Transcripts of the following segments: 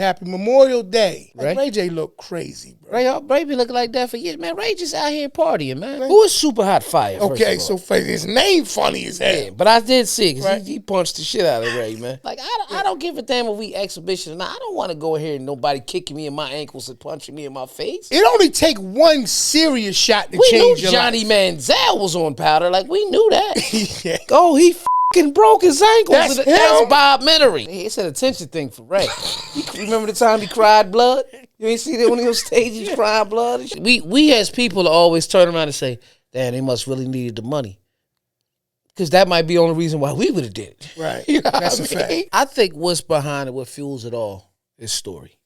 Happy Memorial Day. Ray? Ray J look crazy, bro. Ray been looking like that for years. Man, Ray just out here partying, man. Who is Supah Hot Fire, Okay, so his name funny as hell. Yeah, but I did see it because Right. he punched the shit out of Ray, man. Like, I don't give a damn if we exhibition or not. I don't want to go here and nobody kicking me in my ankles and punching me in my face. It only take one serious shot to We change knew your Johnny life. Manziel was on powder. Like, we knew that. Yeah. Oh, he fucking broke his ankles. That's That's him? Bob Menery. It's an attention thing for Ray. You remember the time he cried blood? You ain't see that when he was stage, he was crying blood? We as people always turn around and say, damn, they must really needed the money. Because that might be the only reason why we would have did it. Right. You know That's what a I mean? fact. I think what's behind it, what fuels it all, is story.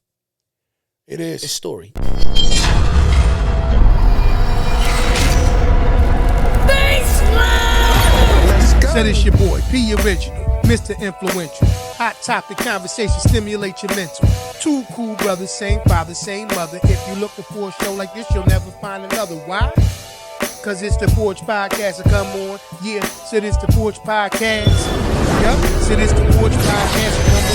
It is. It's story. Said it's your boy, P Original, Mr. Influential. Hot topic conversation, stimulate your mental. Two cool brothers, same father, same mother. If you're looking for a show like this, you'll never find another. Why? Cause it's the Porch Podcast to come on. Yeah, said it's the Porch Podcast. Yup, said it's the Porch Podcast to come on.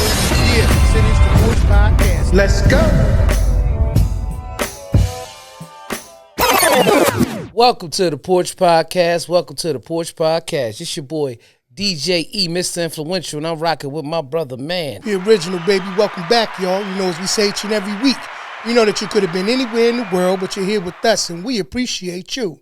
Yeah, said it's the Porch Podcast. Let's go. Welcome to the Porch Podcast. Welcome to the Porch Podcast. It's your boy, DJ E, Mr. Influential, and I'm rocking with my brother, man. The Original, baby. Welcome back, y'all. You know, as we say each and every week, you know that you could have been anywhere in the world, but you're here with us, and we appreciate you.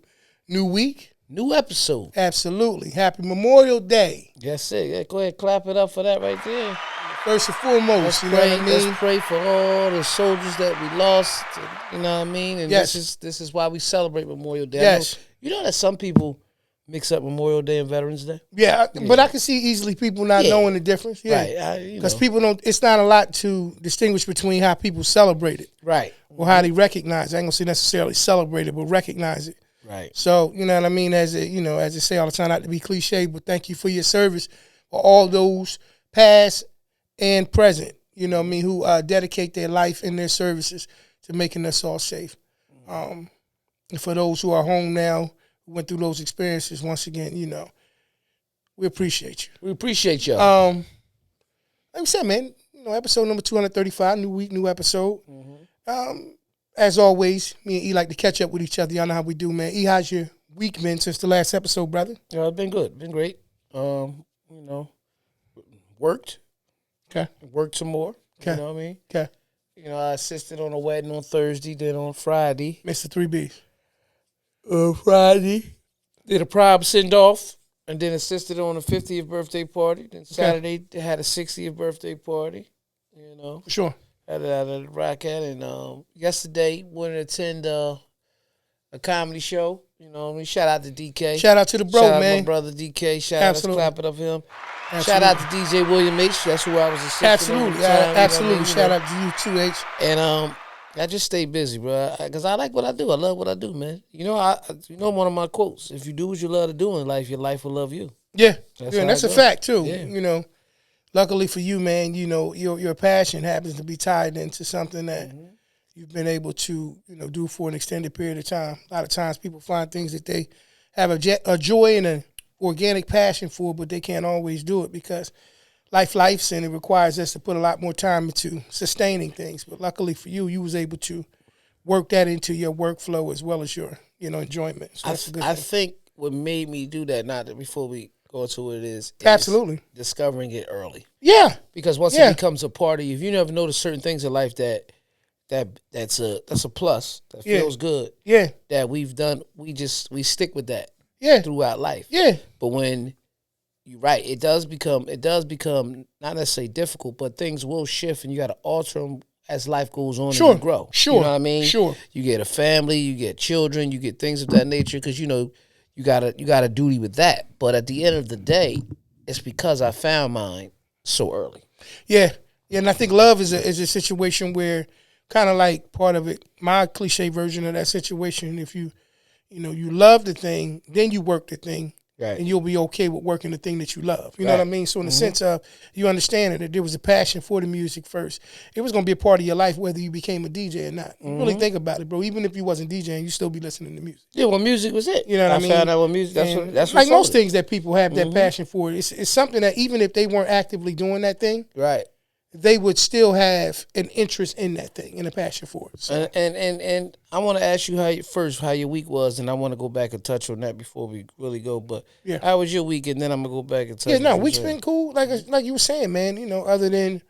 New week. New episode. Absolutely. Happy Memorial Day. That's it. Yeah, go ahead, clap it up for that right there. First and foremost, you know what I mean? Let's pray for all the soldiers that we lost. You know what I mean? And Yes. this is why we celebrate Memorial Day. Yes. You know that some people mix up Memorial Day and Veterans Day? Yeah, but I can see easily people not Yeah. knowing the difference. Yeah. Right. Because people don't, it's not a lot to distinguish between how people celebrate it Right. or how they recognize it. I ain't going to say necessarily celebrate it, but recognize it. Right. So, you know what I mean? As they say all the time, not to be cliche, but thank you for your service for all those past and present, you know what I mean, who dedicate their life and their services to making us all safe. And for those who are home now, who went through those experiences, once again, you know, we appreciate you. We appreciate y'all. Like we said, man, you know, episode number 235, new week, new episode. As always, me and E like to catch up with each other. Y'all know how we do, man. E, how's your week been since the last episode, brother? Yeah, it's been good. Been great. You know, worked. Okay. Worked some more. Okay. You know what I mean? Okay. You know, I assisted on a wedding on Thursday, then on Friday. Mr. 3Bs. Friday. Did a prom send-off, and then assisted on a 50th birthday party. Then Saturday, they had a 60th birthday party. You know. For sure. Had it out of the Rocket. And yesterday, went to attend a comedy show. You know what I mean? Shout out to DK. Shout out to the bro, Shout out man. my brother DK. Shout Absolutely. out, let's clap it up for him. Absolutely. Shout out to DJ William H. That's who I was assisting on Absolutely. at the time, you know what I Absolutely. mean? Shout out to you too, H. And I just stay busy, bro, because I like what I do. I love what I do, man. You know, one of my quotes: "If you do what you love to do in life, your life will love you." Yeah. That's Yeah, how that's I a go. fact too. Yeah. You know, luckily for you, man, you know, your passion happens to be tied into something that you've been able to, you know, do for an extended period of time. A lot of times people find things that they have a joy and an organic passion for, but they can't always do it because life's and it requires us to put a lot more time into sustaining things. But luckily for you, you was able to work that into your workflow as well as your, you know, enjoyment. So that's a good I thing. think what made me do that, not that before we go into what it is Absolutely. discovering it early. Yeah. Because once Yeah. it becomes a part of you, if you never notice certain things in life that's a plus, that Yeah. feels good, Yeah. that we've done, we stick with that Yeah. throughout life. Yeah. But when you're right, it does become not necessarily difficult, but things will shift and you got to alter them as life goes on Sure. and you grow. Sure. You know what I mean? Sure. You get a family, you get children, you get things of that nature because, you know, you got a duty with that. But at the end of the day, it's because I found mine so early. Yeah. Yeah. And I think love is a situation where kind of like part of it, my cliche version of that situation, if you know, you love the thing, then you work the thing. Right. And you'll be okay with working the thing that you love. You know Right. what I mean? So in the sense of you understand that there was a passion for the music first. It was going to be a part of your life whether you became a DJ or not. You really think about it, bro. Even if you wasn't DJing, you still be listening to music. Yeah, well, music was it. You know what I mean? I found out what music, And that's like what most sold it. things that people have that passion for. It's something that even if they weren't actively doing that thing, Right. they would still have an interest in that thing and a passion for it. So. And I want to ask you how your week was, and I want to go back and touch on that before we really go. But how was your week? And then I'm gonna go back and touch. Yeah, no, week's been cool. Like you were saying, man. You know, other than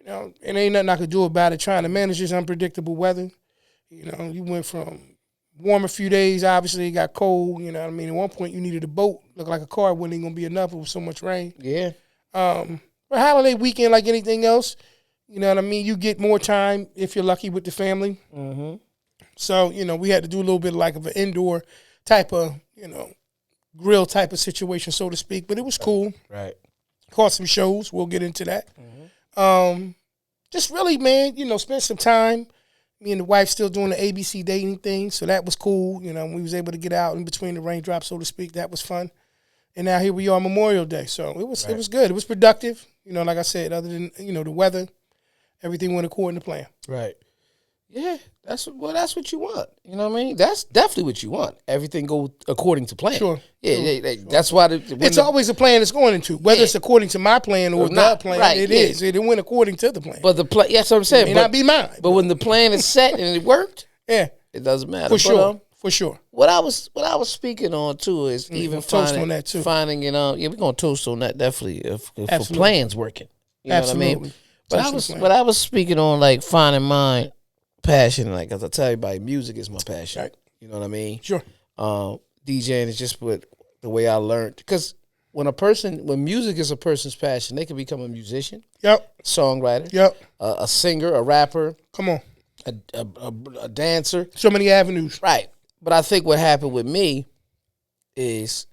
it ain't nothing I could do about it. Trying to manage this unpredictable weather. You know, you went from warm a few days. Obviously, it got cold. You know what I mean? At one point, you needed a boat. Looked like a car wasn't gonna be enough. It was so much rain. Yeah. But holiday weekend, like anything else, you know what I mean? You get more time if you're lucky with the family. Mm-hmm. So, we had to do a little bit of an indoor type of, grill type of situation, so to speak. But it was cool. Right. Caught some shows. We'll get into that. Mm-hmm. Just really, man, spend some time. Me and the wife still doing the ABC dating thing, so that was cool. We was able to get out in between the raindrops, so to speak. That was fun. And now here we are, Memorial Day. So it was good. It was productive. Like I said, other than the weather, everything went according to plan. Right. Yeah, that's what you want. You know what I mean? That's definitely what you want. Everything go according to plan. Sure. Yeah, sure. That's why it's always a plan it's going into. Whether it's according to my plan or the plan, right, it is. It went according to the plan. But the plan, that's what I'm saying. It may not be mine. But when the plan is set and it worked, it doesn't matter. For sure. For sure. What I was speaking on too is even finding, on that too. We're gonna toast on that definitely if plans working. You know Absolutely. what I mean? But I was speaking on like finding my passion. Like as I tell everybody, music is my passion. Right. You know what I mean? Sure. DJing is just the way I learned. Because when music is a person's passion, they can become a musician. Yep. Songwriter. Yep. A singer, a rapper. Come on. A dancer. So many avenues. Right. But I think what happened with me is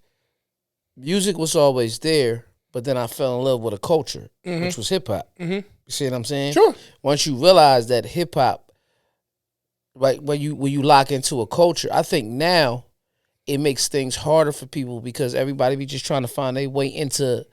music was always there, but then I fell in love with a culture, which was hip hop. Mm-hmm. You see what I'm saying? Sure. Once you realize that hip hop, right, when you lock into a culture, I think now it makes things harder for people because everybody be just trying to find their way into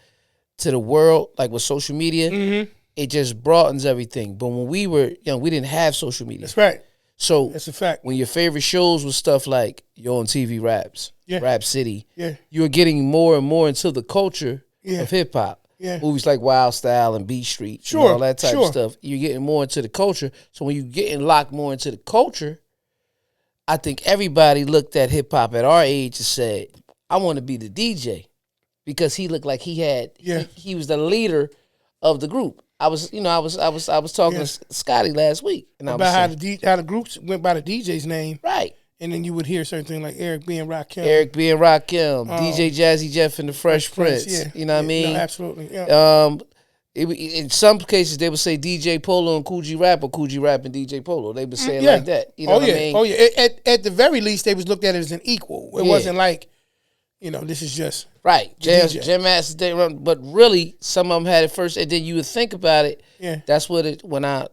the world, like with social media. Mm-hmm. It just broadens everything. But when we were young, we didn't have social media. That's right. So that's a fact. When your favorite shows was stuff like Yo on TV Raps, Rap City, you were getting more and more into the culture of hip hop. Yeah. Movies like Wild Style and Beat Street, and all that type of stuff. You're getting more into the culture. So when you're getting locked more into the culture, I think everybody looked at hip hop at our age and said, I want to be the DJ. Because he looked like he was the leader of the group. I was talking to Scotty last week, and about how the groups went by the DJ's name, right? And then you would hear certain things like Eric B. and Rakim, DJ Jazzy Jeff and the Fresh Prince. You know what I mean? No, absolutely. Yeah. In some cases, they would say DJ Polo and Cool G Rap, or Cool G Rap and DJ Polo. They would say it like that. You know what I mean? Oh yeah. At the very least, they was looked at it as an equal. It wasn't like, this is just right. Jam Master Day Run, but really, some of them had it first, and then you would think about it. Yeah, that's what it. When I,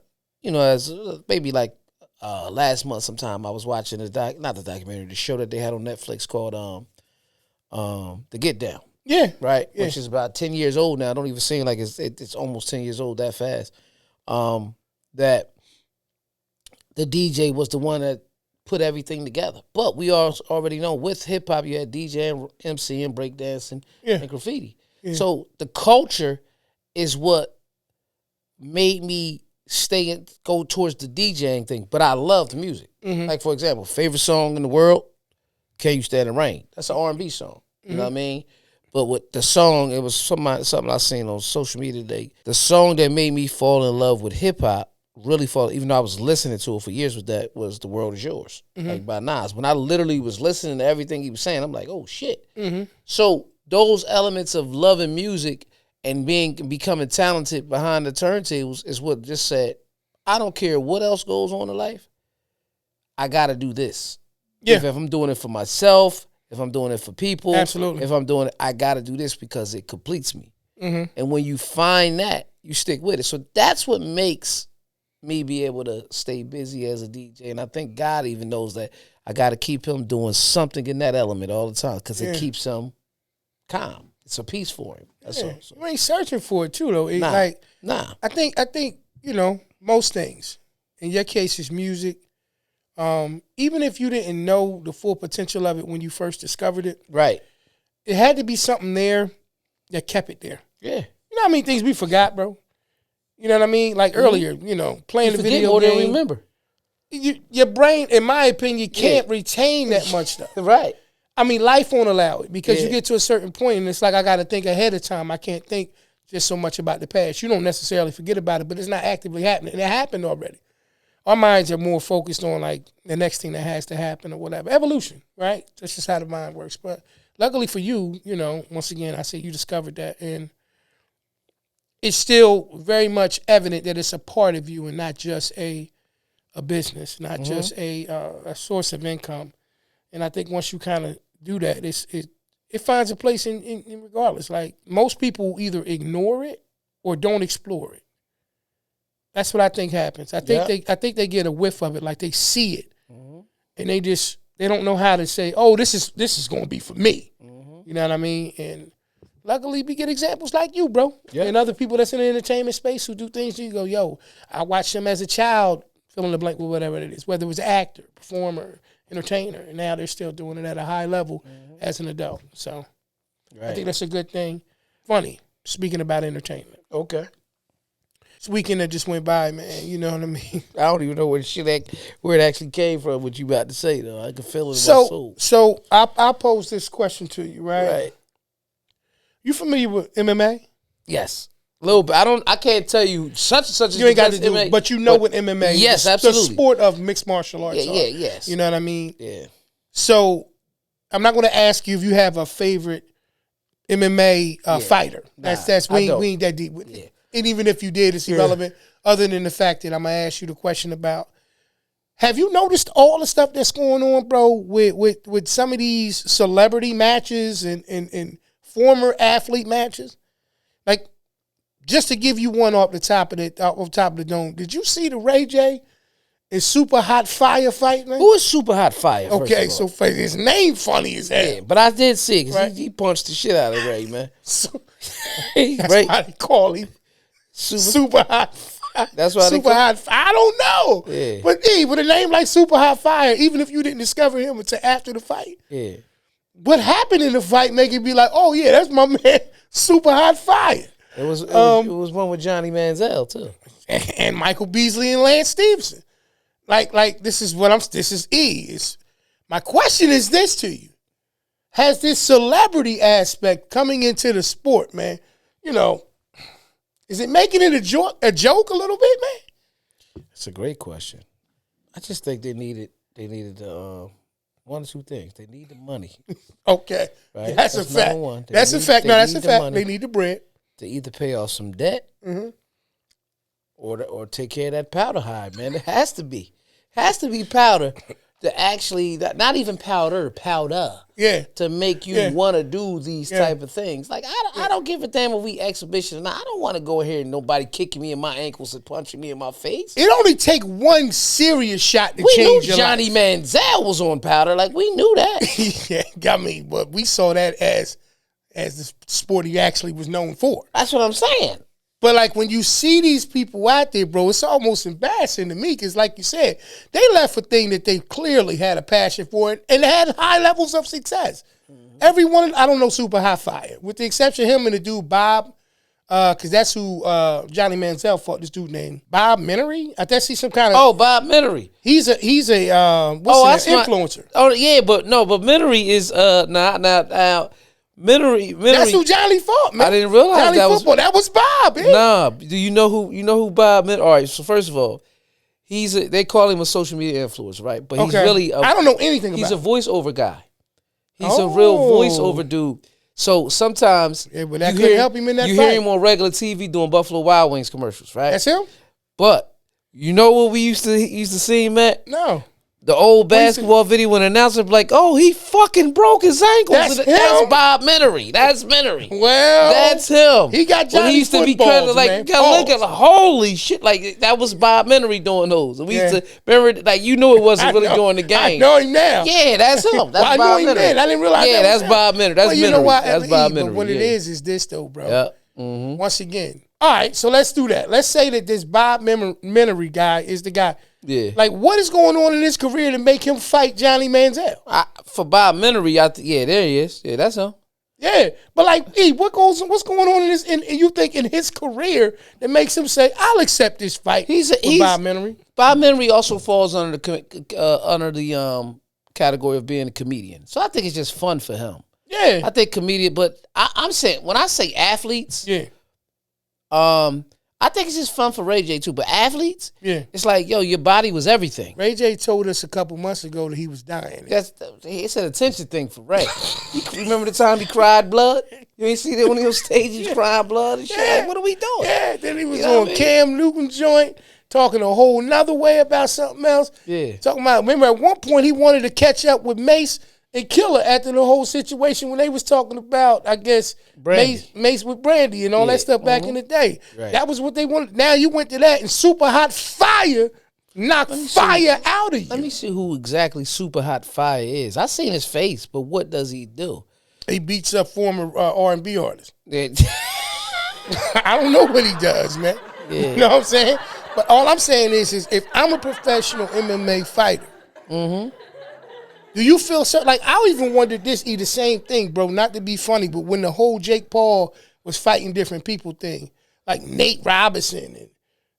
as maybe like last month, sometime I was watching the show that they had on Netflix called The Get Down. Yeah, right. Yeah. Which is about 10 years old now. I don't even seem like it's almost 10 years old that fast. That the DJ was the one that put everything together. But we already know with hip hop, you had DJ and MC and breakdancing and graffiti. Yeah. So the culture is what made me go towards the DJing thing. But I love the music. Mm-hmm. Like, for example, favorite song in the world, Can You Stand the Rain? That's an R&B song. You know what I mean? But with the song, it was something I seen on social media today. The song that made me fall in love with hip hop, even though I was listening to it for years, was The World Is Yours, like by Nas. When I literally was listening to everything he was saying, I'm like, oh shit. Mm-hmm. So those elements of loving music and becoming talented behind the turntables is what just said, I don't care what else goes on in life, I gotta do this. Yeah. If I'm doing it for myself, if I'm doing it for people, absolutely. If I'm doing it, I gotta do this because it completes me. Mm-hmm. And when you find that, you stick with it. So that's what makes me be able to stay busy as a DJ. And I think God even knows that I got to keep him doing something in that element all the time because it keeps him calm. It's a peace for him. That's all. So. You ain't searching for it too, though. Nah. I think most things. In your case, is music. Even if you didn't know the full potential of it when you first discovered it, right? It had to be something there that kept it there. Yeah. You know how many things we forgot, bro? You know what I mean? Like earlier, playing the video more game. than remember. Your brain, in my opinion, can't retain that much stuff. Right. I mean, life won't allow it because you get to a certain point and it's like I got to think ahead of time. I can't think just so much about the past. You don't necessarily forget about it, but it's not actively happening. It happened already. Our minds are more focused on like the next thing that has to happen or whatever. Evolution, right? That's just how the mind works. But luckily for you, once again, I say you discovered that, and it's still very much evident that it's a part of you and not just a business, not just a source of income. And I think once you kind of do that, it finds a place in regardless. Like most people either ignore it or don't explore it. That's what I think happens. I think they get a whiff of it, like they see it, and they don't know how to say, "Oh, this is going to be for me." You know what I mean? And luckily, we get examples like you, bro, and other people that's in the entertainment space who do things. You go, "Yo, I watched them as a child, fill in the blank with whatever it is, whether it was actor, performer, entertainer, and now they're still doing it at a high level as an adult." So, I think that's a good thing. Funny, speaking about entertainment. Okay. This weekend that just went by, man, you know what I mean? I don't even know where it actually came from, what you about to say, though. I can feel it in my soul. So I pose this question to you, right? Right. You familiar with MMA? Yes. A little bit. I can't tell you such and such. You ain't got to do it, but you know what MMA is. Yes, absolutely. The sport of mixed martial arts. Yes. You know what I mean? Yeah. So I'm not going to ask you if you have a favorite MMA fighter. We ain't that deep with it. And even if you did, it's irrelevant, other than the fact that I'm going to ask you the question about, have you noticed all the stuff that's going on, bro, with some of these celebrity matches and former athlete matches? Like, just to give you one off the top of the dome, did you see the Ray J and Supah Hot Fire fight, man? Who is Supah Hot Fire? Okay, so his name funny as hell. Yeah, but I did see it because he punched the shit out of Ray, man. That's why they call him Supah Hot Fire. That's why Supah Hot Fire. I don't know. Yeah. But with a name like Supah Hot Fire, even if you didn't discover him until after the fight, what happened in the fight make it be like, oh yeah, that's my man, Supah Hot Fire. It was one with Johnny Manziel too, and Michael Beasley and Lance Stephens. Like this is my question is this to you: has this celebrity aspect coming into the sport, man? Is it making it a joke a little bit, man? It's a great question. I just think they needed one or two things. They need the money. Okay, right? That's a fact. That's a fact. No, that's a fact. They need the bread to either pay off some debt or take care of that powder high, man. It has to be powder to actually, not even powder. Yeah. To make you want to do these type of things. Like, I don't give a damn if we exhibition or not. I don't want to go here and nobody kicking me in my ankles and punching me in my face. It only take one serious shot to change your life. We knew Johnny Manziel was on powder. Like, we knew that. Yeah, I mean, but we saw that as the sport he actually was known for. That's what I'm saying. But, like, when you see these people out there, bro, it's almost embarrassing to me because, like you said, they left a thing that they clearly had a passion for and had high levels of success. Everyone, I don't know Supah Hot Fire, with the exception of him and the dude Bob, because that's who Johnny Manziel fought, this dude named Bob Minery. I think he's some kind of... Oh, Bob Minery. He's a influencer. Oh, yeah, but Minery is, Minery. That's who Johnny fought, man. I didn't realize Johnny that football. That was Bob. Eh? Nah, do you know who Bob Minery? All right, so first of all, they call him a social media influencer, right? But he's really I don't know anything about him. He's a voiceover guy. He's a real voiceover dude. So sometimes but that couldn't help him in that fight. You hear him on regular TV doing Buffalo Wild Wings commercials, right? That's him. But you know what we used to see him at? No. The old basketball video when an announcer be like, "Oh, he fucking broke his ankles." That's Bob Minery. That's Minery. Well, that's him. He got Johnny he used to be kind of like, you gotta look at holy shit, like that was Bob Minery doing those. And we used to remember, like it wasn't really doing the game. I know him now. Yeah, that's him. That's Bob Minery. I didn't realize. Yeah, that's Bob Minery. That's Minery. You know why? That's Bob Minery. But what it is this though, bro. Yeah. Once again, all right. So let's do that. Let's say that this Bob Minery guy is the guy. Yeah. Like, what is going on in his career to make him fight Johnny Manziel? For Bob Minery, there he is. Yeah, that's him. Yeah, but like, what's going on in this? And you think in his career that makes him say, "I'll accept this fight"? He's Bob Menery. Bob Menery also falls under the category of being a comedian. So I think it's just fun for him. Yeah, I think comedian, but I'm saying when I say athletes, yeah, I think it's just fun for Ray J too. But athletes, yeah, it's like, yo, your body was everything. Ray J told us a couple months ago that he was dying. It's an attention thing for Ray. You remember the time he cried blood? You ain't see that when he was stage crying blood and shit? Yeah. Like, what are we doing? Yeah, then he was on Cam Newton joint talking a whole nother way about something else. Yeah. Talking about, remember at one point he wanted to catch up with Mace and Killer after the whole situation when they was talking about, I guess, Mace with Brandy and all that stuff back in the day. Right. That was what they wanted. Now you went to that and Supah Hot Fire knocked fire out of you. Let me see who exactly Supah Hot Fire is. I seen his face, but what does he do? He beats up former R&B artists. Yeah. I don't know what he does, man. Yeah. You know what I'm saying? But all I'm saying is if I'm a professional MMA fighter, do you feel so? Like, I even wondered this, the same thing, bro, not to be funny, but when the whole Jake Paul was fighting different people thing, like Nate Robinson, and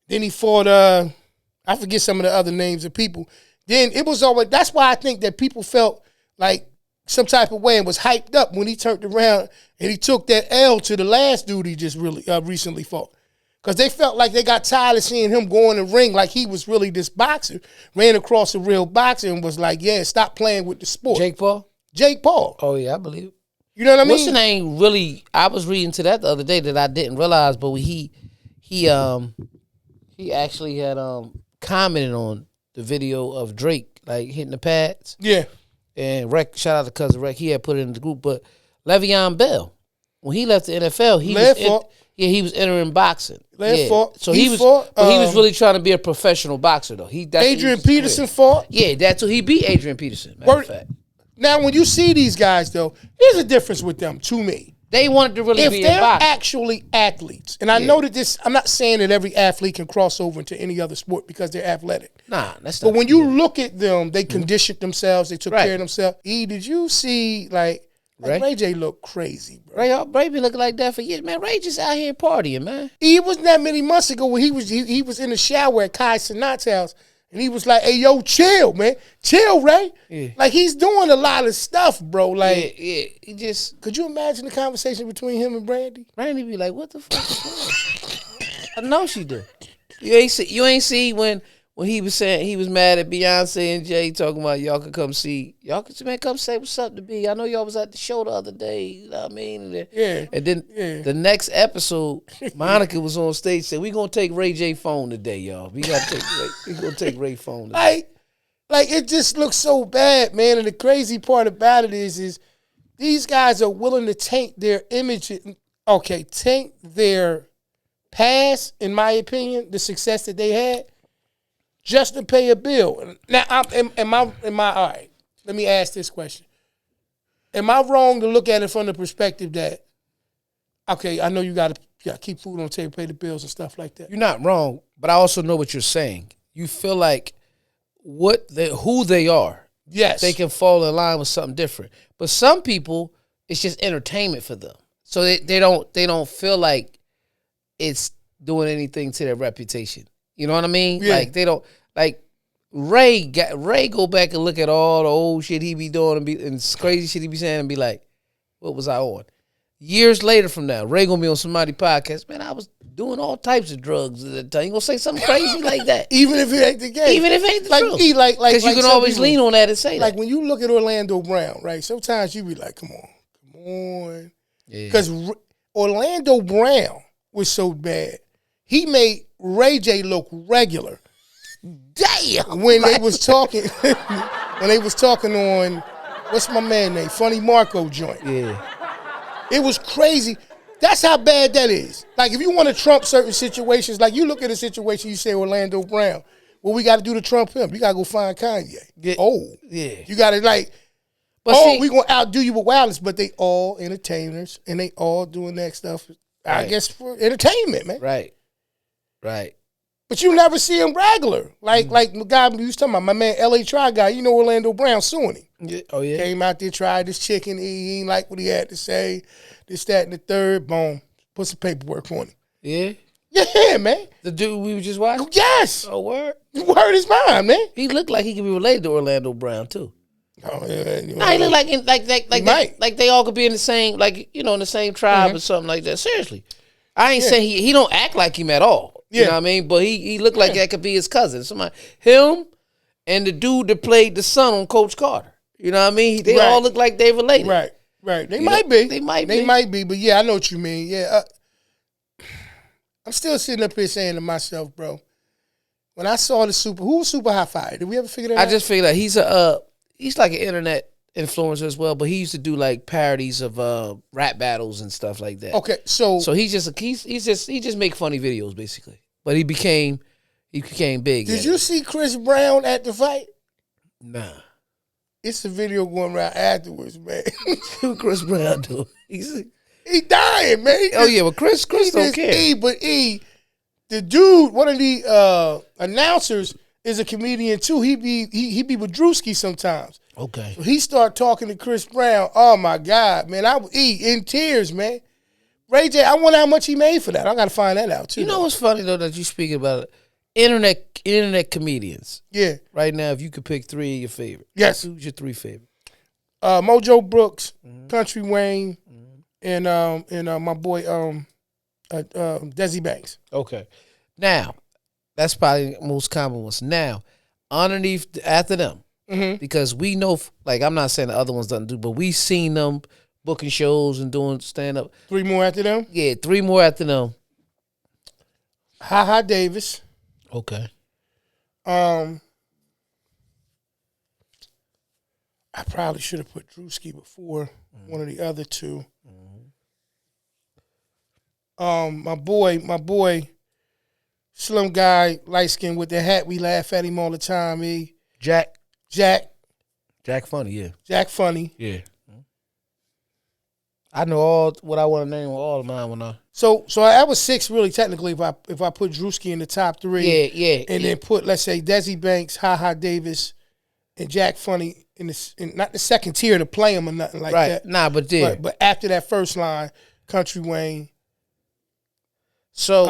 then he fought, I forget some of the other names of people. Then it was always, that's why I think that people felt like some type of way and was hyped up when he turned around and he took that L to the last dude he just really recently fought. Because they felt like they got tired of seeing him go in the ring like he was really this boxer, ran across a real boxer and was like, yeah, stop playing with the sport. Jake Paul? Jake Paul. Oh, yeah, I believe it. You know what I mean? What's the name really, I was reading to that the other day that I didn't realize, but he actually had commented on the video of Drake, like, hitting the pads. Yeah. And Rec, shout out to Cousin Rec, he had put it in the group, but Le'Veon Bell, when he left the NFL, he was entering boxing. So he was really trying to be a professional boxer though. Adrian Peterson fought. Yeah, that's who he beat. Adrian Peterson. Matter of fact. Now, when you see these guys though, there's a difference with them to me. They wanted to really be a boxer. If they're actually athletes, and I know that this, I'm not saying that every athlete can cross over into any other sport because they're athletic. Nah, that's not. But when you look at them, they conditioned themselves. They took care of themselves. Did you see Ray J look crazy, bro? Ray be looking like that for years, man. Ray just out here partying, man. It wasn't that many months ago when he was in the shower at Kai Cenat's house, and he was like, "Hey, yo, chill, man, chill, Ray." Yeah. Like, he's doing a lot of stuff, bro. Like, yeah. He just. Could you imagine the conversation between him and Brandy? Brandy be like, "What the fuck is going on?" I know she do. You ain't see when he was saying he was mad at Beyonce and Jay talking about y'all could come see, come say what's up to B. I know y'all was at the show the other day, you know what I mean? Yeah. And then the next episode, Monica was on stage saying, we gonna take Ray J phone today, y'all. We gonna take Ray phone today. Like it just looks so bad, man. And the crazy part about it is these guys are willing to taint their image, taint their past, in my opinion, the success that they had, just to pay a bill. Now, am I all right? Let me ask this question. Am I wrong to look at it from the perspective that, okay, I know you got to keep food on the table, pay the bills and stuff like that? You're not wrong, but I also know what you're saying. You feel like who they are. Yes. They can fall in line with something different. But some people, it's just entertainment for them. So they don't feel like it's doing anything to their reputation. You know what I mean? Yeah. Like, they don't, like, Ray go back and look at all the old shit he be doing and crazy shit he be saying and be like, what was I on? Years later from now, Ray gonna be on somebody's podcast, man, I was doing all types of drugs at the time. You gonna say something crazy like that? Even if it ain't the case. Even if it ain't the truth. Because you can always lean on that and say like that. when you look at Orlando Brown, right? Sometimes you be like, come on. Because Orlando Brown was so bad. He made Ray J look regular. Damn. When they was talking on, what's my man name? Funny Marco joint. Yeah. It was crazy. That's how bad that is. Like, if you want to trump certain situations, like you look at a situation, you say Orlando Brown. Well, we got to do the Trump him. You got to go find Kanye. Yeah. You got to we going to outdo you with wildness, but they all entertainers, and they all doing that stuff, I guess, for entertainment, man. Right. But you never see him regular. Like the guy you was talking about, my man L.A. Try guy, you know Orlando Brown suing him. Yeah. Oh yeah. Came out there, tried this chicken. He ain't like what he had to say. This, that, and the third. Boom. Put some paperwork on him. Yeah. Yeah, man. The dude we were just watching. Yes. Oh word. Word is mine, man. He looked like he could be related to Orlando Brown too. Oh yeah. No, he look like they all could be in the same in the same tribe or something like that. Seriously, I ain't saying he don't act like him at all. You know what I mean? But he looked like that could be his cousin. Him and the dude that played the son on Coach Carter. You know what I mean? They all look like they related. Right. They might be. They might be. But yeah, I know what you mean. Yeah. I'm still sitting up here saying to myself, bro, when I saw who was Supah Hot Fire? Did we ever figure that out? I just figured out he's like an internet influencer as well, but he used to do like parodies of rap battles and stuff like that. Okay, so he just make funny videos basically. But he became big. Did you see Chris Brown at the fight? Nah. It's a video going around afterwards, man. What Chris Brown do? He dying, man. But Chris don't care. The dude, one of the announcers, is a comedian too. He be with Drewski sometimes. Okay. So he started talking to Chris Brown. Oh my God, man! I would eat in tears, man. Ray J, I wonder how much he made for that. I got to find that out too. You know what's funny though that you speak about it? Internet comedians. Yeah. Right now, if you could pick 3 of your favorite. Yes. Who's your 3 favorite? Mojo Brooks, Country Wayne, and my boy Desi Banks. Okay. Now, that's probably the most common ones. Now, underneath after them, because we know, like I'm not saying the other ones doesn't do, but we seen them booking shows and doing stand up. 3 more after them. Yeah, 3 more after them. Ha Davis. Okay. I probably should have put Drewski before one of the other 2. My boy, slim guy, light skin with the hat. We laugh at him all the time. Jack Funny, yeah. Jack Funny. Yeah. I know all what I want to name all of mine when I. So I was 6 really technically if I put Drewski in the top 3. Yeah. And then put, let's say, Desi Banks, Ha Davis, and Jack Funny in not the second tier to play him or nothing like that. Nah, but there. But after that first line, Country Wayne. So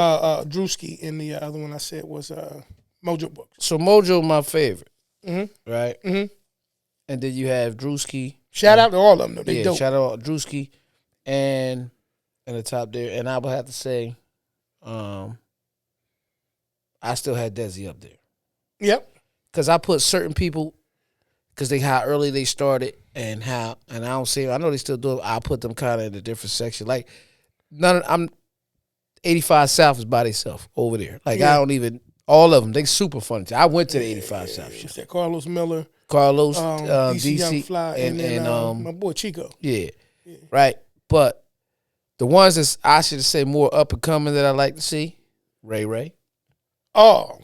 Drewski, and the other one I said was Mojo Brooks. So Mojo my favorite. Right? And then you have Drewski. Shout out to all of them though. They dope. Shout out Drewski and in the top there. And I would have to say, I still had Desi up there. Yep. Because I put certain people, because how early they started and I don't see, I know they still do it. I put them kind of in a different section. Like, 85 South is by themselves over there. Like, I don't even, all of them, they super funny. I went to the 85 South show. That Carlos Miller. DC Young Fly, and my boy Chico. Yeah, right. But the ones that I should say more up and coming that I like to see, Ray. Oh,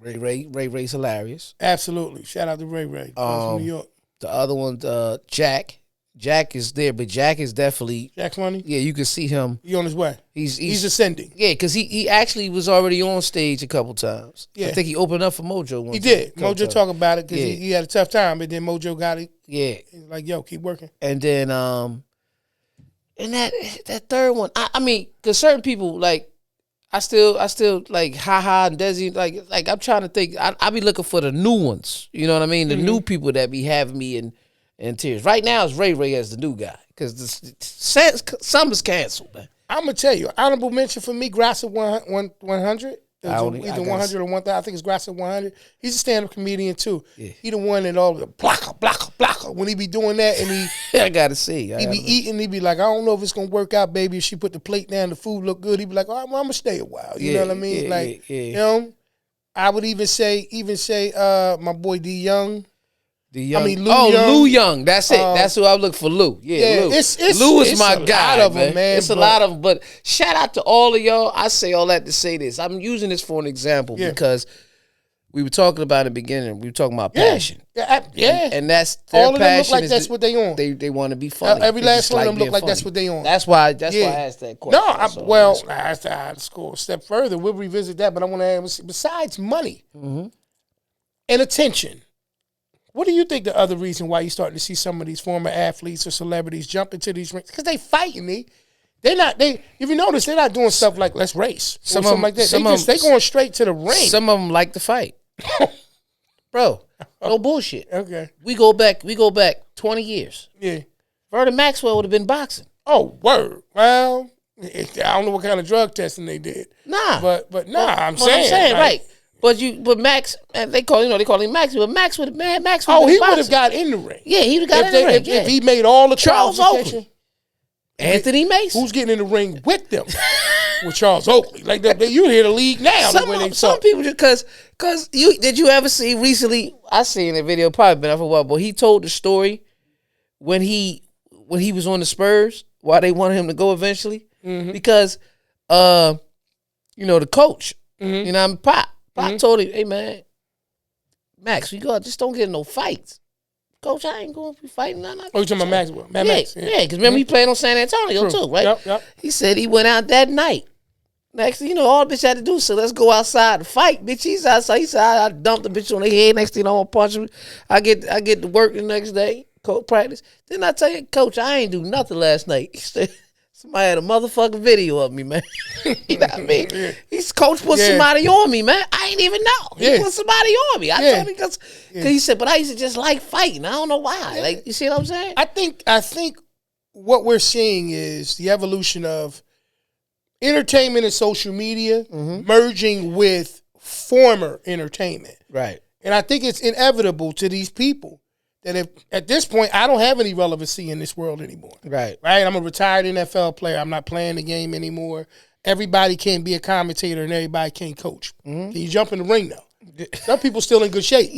Ray's hilarious. Absolutely. Shout out to Ray. From New York. The other one, Jack. Jack is there, but Jack is definitely Jack Funny. Yeah, you can see him. He on his way. He's ascending. Yeah, because he actually was already on stage a couple times. Yeah, I think he opened up for Mojo. He did. Mojo talk about it because he had a tough time, but then Mojo got it. Yeah, like yo, keep working. And then and that third one, I mean, because certain people like. I still like Ha and Desi, like I'm trying to think. I be looking for the new ones. You know what I mean? The new people that be having me in tears. Right now it's Ray as the new guy because summer's canceled. Man. I'm gonna tell you, honorable mention for me, Grassa 100. Either 100 or 1,000. I think it's Grassa 100. He's a stand-up comedian too. Yeah. He the one that all the blocker when he be doing that and he I gotta see. He be eating. He be like, I don't know if it's gonna work out, baby. If she put the plate down, the food look good. He be like, I'm gonna stay a while. You know what I mean? You know. I would even say my boy D Young. Lou Young. That's it. That's who I look for. Lou. Yeah, Lou. Lou is my guy, lot of them, man. It's a lot of them. But shout out to all of y'all. I say all that to say this. I'm using this for an example because we were talking about in the beginning. We were talking about passion. And that's their all of them look like that's what they on. They want to be funny. Every last one of them look like that's what they on. That's why I asked that question. I have to go a step further. We'll revisit that. But I want to ask, besides money and attention, What do you think the other reason why you're starting to see some of these former athletes or celebrities jump into these rings? Because they fighting, they're not. If you notice, they're not doing stuff like let's race or something like that. They going straight to the ring. Some of them like to fight, bro. No bullshit. Okay, we go back 20 years. Yeah, Vernon Maxwell would have been boxing. Oh, word. Well, I don't know what kind of drug testing they did. Nah, but I'm saying right. But Max, they call him Max, but Max would have he would have got in the ring. Yeah, he would have got in the ring. If he made all the Charles Oakley, Anthony Mason, who's getting in the ring with them? With Charles Oakley, like you hear the league now. Some people just because did you ever see recently? I seen a video probably been up for a while, but he told the story when he was on the Spurs, why they wanted him to go eventually, because the coach, Pop told him, hey man, Max, we go, just don't get in no fights. Coach, I ain't going to be fighting nothing. Oh, you talking about Maxwell? Yeah, because remember he played on San Antonio too, right? Yep. He said he went out that night. Next thing you know, all the bitch had to do, so let's go outside and fight. Bitch, he's outside. He said, I dumped the bitch on the head. Next thing I'm going to punch him. I get to work the next day, practice. Then I tell you, Coach, I ain't do nothing last night. He said, somebody had a motherfucking video of me, man. You know what I mean? Yeah. He's coach put somebody on me, man. I ain't even know. He put somebody on me. I told him because he said, but I used to just like fighting. I don't know why. Yeah. Like, you see what I'm saying? I think what we're seeing is the evolution of entertainment and social media merging with former entertainment. Right. And I think it's inevitable to these people that if at this point I don't have any relevancy in this world anymore. Right. I'm a retired NFL player. I'm not playing the game anymore. Everybody can't be a commentator and everybody can't coach. Can you jump in the ring though? Some people still in good shape.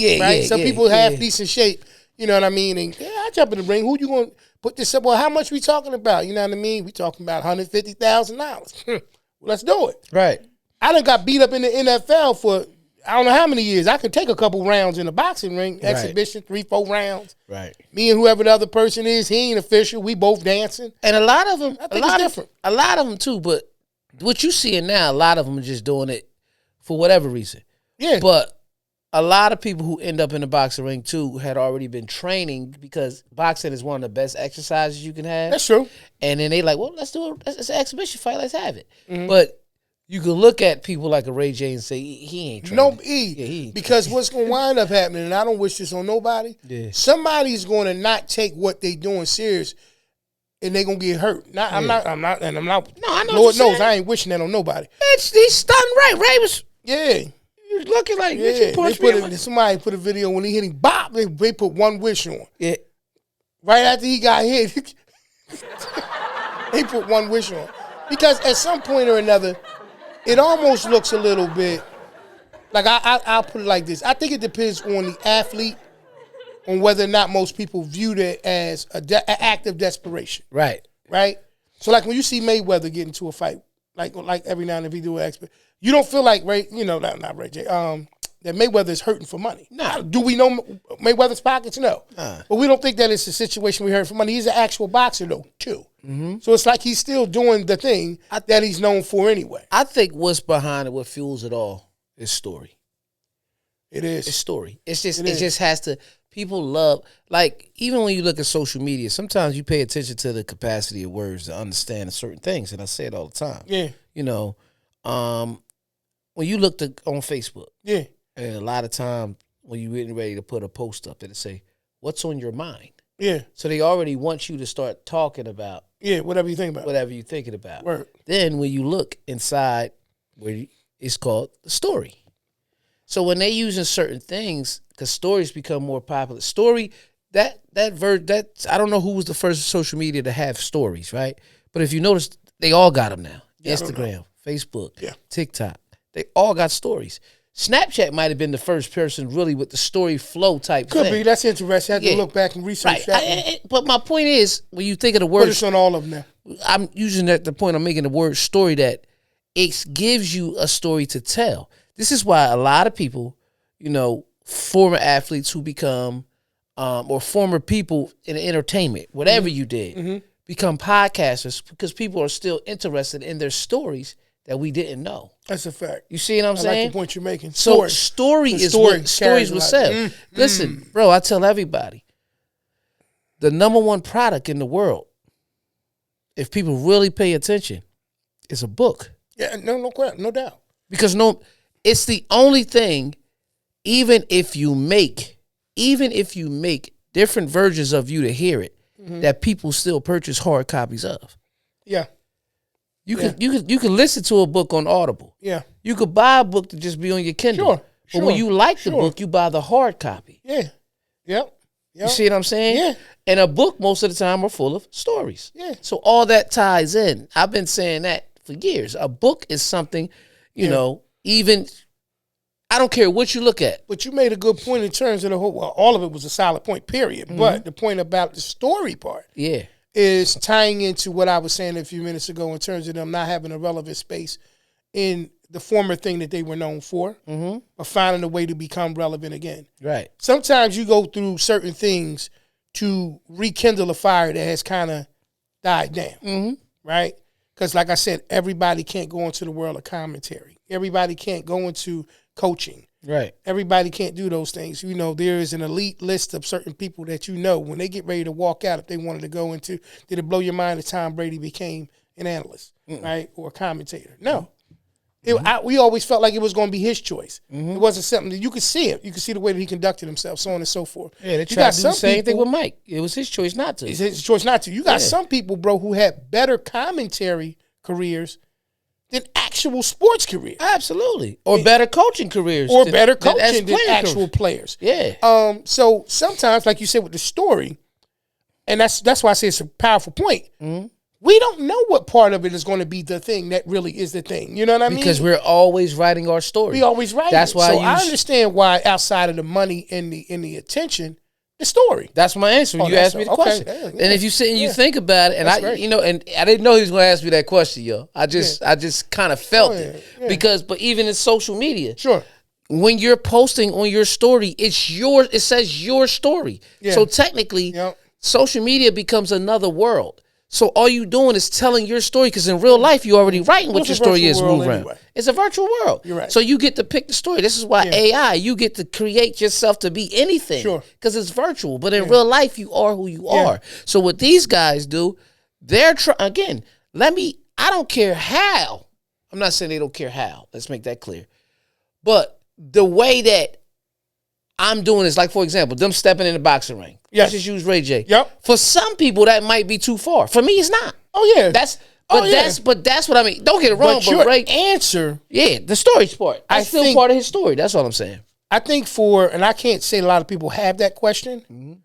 Some people have decent shape. You know what I mean? And I jump in the ring. Who you going to put this up? Well, how much we talking about? You know what I mean? We talking about $150,000. Let's do it. Right. I done got beat up in the NFL for I don't know how many years. I could take a couple rounds in a boxing ring, exhibition, 3-4 rounds. Right. Me and whoever the other person is, he ain't official. We both dancing. And a lot of them, I think it's different. A lot of them too, but what you seeing now, a lot of them are just doing it for whatever reason. Yeah. But a lot of people who end up in the boxing ring too had already been training because boxing is one of the best exercises you can have. That's true. And then they like, well, let's do it. It's an exhibition fight. Let's have it. But you can look at people like a Ray J and say, he ain't training. Because what's going to wind up happening, and I don't wish this on nobody, somebody's going to not take what they doing serious, and they going to get hurt. I'm not, no, I know Lord knows, I ain't wishing that on nobody. He's stunned right. Ray was... Yeah. He was looking like, bitch, you punched me. Somebody put a video when he hit him, bop, they put one wish on. Yeah. Right after he got hit, they put one wish on. Because at some point or another, it almost looks a little bit like I'll put it like this. I think it depends on the athlete, on whether or not most people view that as an act of desperation. Right. So like when you see Mayweather get into a fight, like every now and then he do an expert, you don't feel like not Ray J. That Mayweather is hurting for money. No. Do we know Mayweather's pockets? No. But we don't think that it's a situation we hurt for money. He's an actual boxer though too. So it's like he's still doing the thing that he's known for anyway. I think what's behind it, what fuels it all, is story. It is. It's story. It's just it just has to. People love, like, even when you look at social media, sometimes you pay attention to the capacity of words to understand certain things, and I say it all the time. Yeah. When you look on Facebook, and a lot of time when you're getting ready to put a post up, it'll say, "What's on your mind?" Yeah. So they already want you to start talking about whatever you think about. Whatever you're thinking about. Word. Then when you look inside, it's called the story. So when they using certain things, because stories become more popular. Story, I don't know who was the first social media to have stories, right? But if you notice, they all got them now. Instagram, Facebook, TikTok. They all got stories. Snapchat might have been the first person really with the story flow type thing. Could be. That's interesting. I have to look back and research that. But my point is, when you think of the word... Put us on all of them now. I'm using the point I'm making, the word story, that it gives you a story to tell. This is why a lot of people, former athletes who become, or former people in entertainment, whatever you did, become podcasters because people are still interested in their stories that we didn't know. That's a fact. You see what I'm saying? I like the point you're making. So stories will sell. Listen, bro, I tell everybody, the number one product in the world, if people really pay attention, is a book. Yeah, no doubt. Because it's the only thing, even if you make different versions of you to hear it, that people still purchase hard copies of. Yeah. You can listen to a book on Audible. Yeah. You could buy a book to just be on your Kindle. Sure. But when you like the book, you buy the hard copy. Yeah. Yep. You see what I'm saying? Yeah. And a book most of the time are full of stories. Yeah. So all that ties in. I've been saying that for years. A book is something, you know, even I don't care what you look at. But you made a good point in terms of the whole, well, all of it was a solid point, period. But the point about the story part is tying into what I was saying a few minutes ago in terms of them not having a relevant space in the former thing that they were known for, but finding a way to become relevant again. Right. Sometimes you go through certain things to rekindle a fire that has kind of died down, right? Because like I said, everybody can't go into the world of commentary. Everybody can't go into coaching. Right. Everybody can't do those things. You know, there is an elite list of certain people that you know when they get ready to walk out, if they wanted to go into, did it blow your mind that Tom Brady became an analyst, right? Or a commentator? No. We always felt like it was going to be his choice. It wasn't something that you could see it. You could see the way that he conducted himself, so on and so forth. Yeah, they tried to do the same thing with Mike. It was his choice not to. It's his choice not to. You got some people, bro, who had better commentary careers than actual sports careers. Absolutely. Or better coaching careers. Or better coaching than actual players. Yeah. So sometimes, like you said with the story, and that's why I say it's a powerful point, we don't know what part of it is going to be the thing that really is the thing. You know what I mean? Because we're always writing our story. We always write That's it. why so I understand why outside of the money and the attention, the story. That's my answer. You asked me the question. Yeah. And if you sit and you think about it, and and I didn't know he was going to ask me that question, yo. I just kind of felt it. Yeah. But even in social media. Sure. When you're posting on your story, it says your story. Yeah. So technically, social media becomes another world. So all you doing is telling your story, because in real life, you already writing what your story is, move around. Anyway. It's a virtual world. You're right. So you get to pick the story. This is why AI, you get to create yourself to be anything. Sure. Because it's virtual. But in real life, you are who you are. So what these guys do, they're again, I don't care how. I'm not saying they don't care how. Let's make that clear. But the way that I'm doing is, like, for example, them stepping in the boxing ring. Let's just use Ray J. Yep. For some people, that might be too far. For me, it's not. Oh yeah. That's what I mean. Don't get it wrong, but Ray, answer. Yeah, the story's part. That's still part of his story. That's all I'm saying. I think and I can't say a lot of people have that question,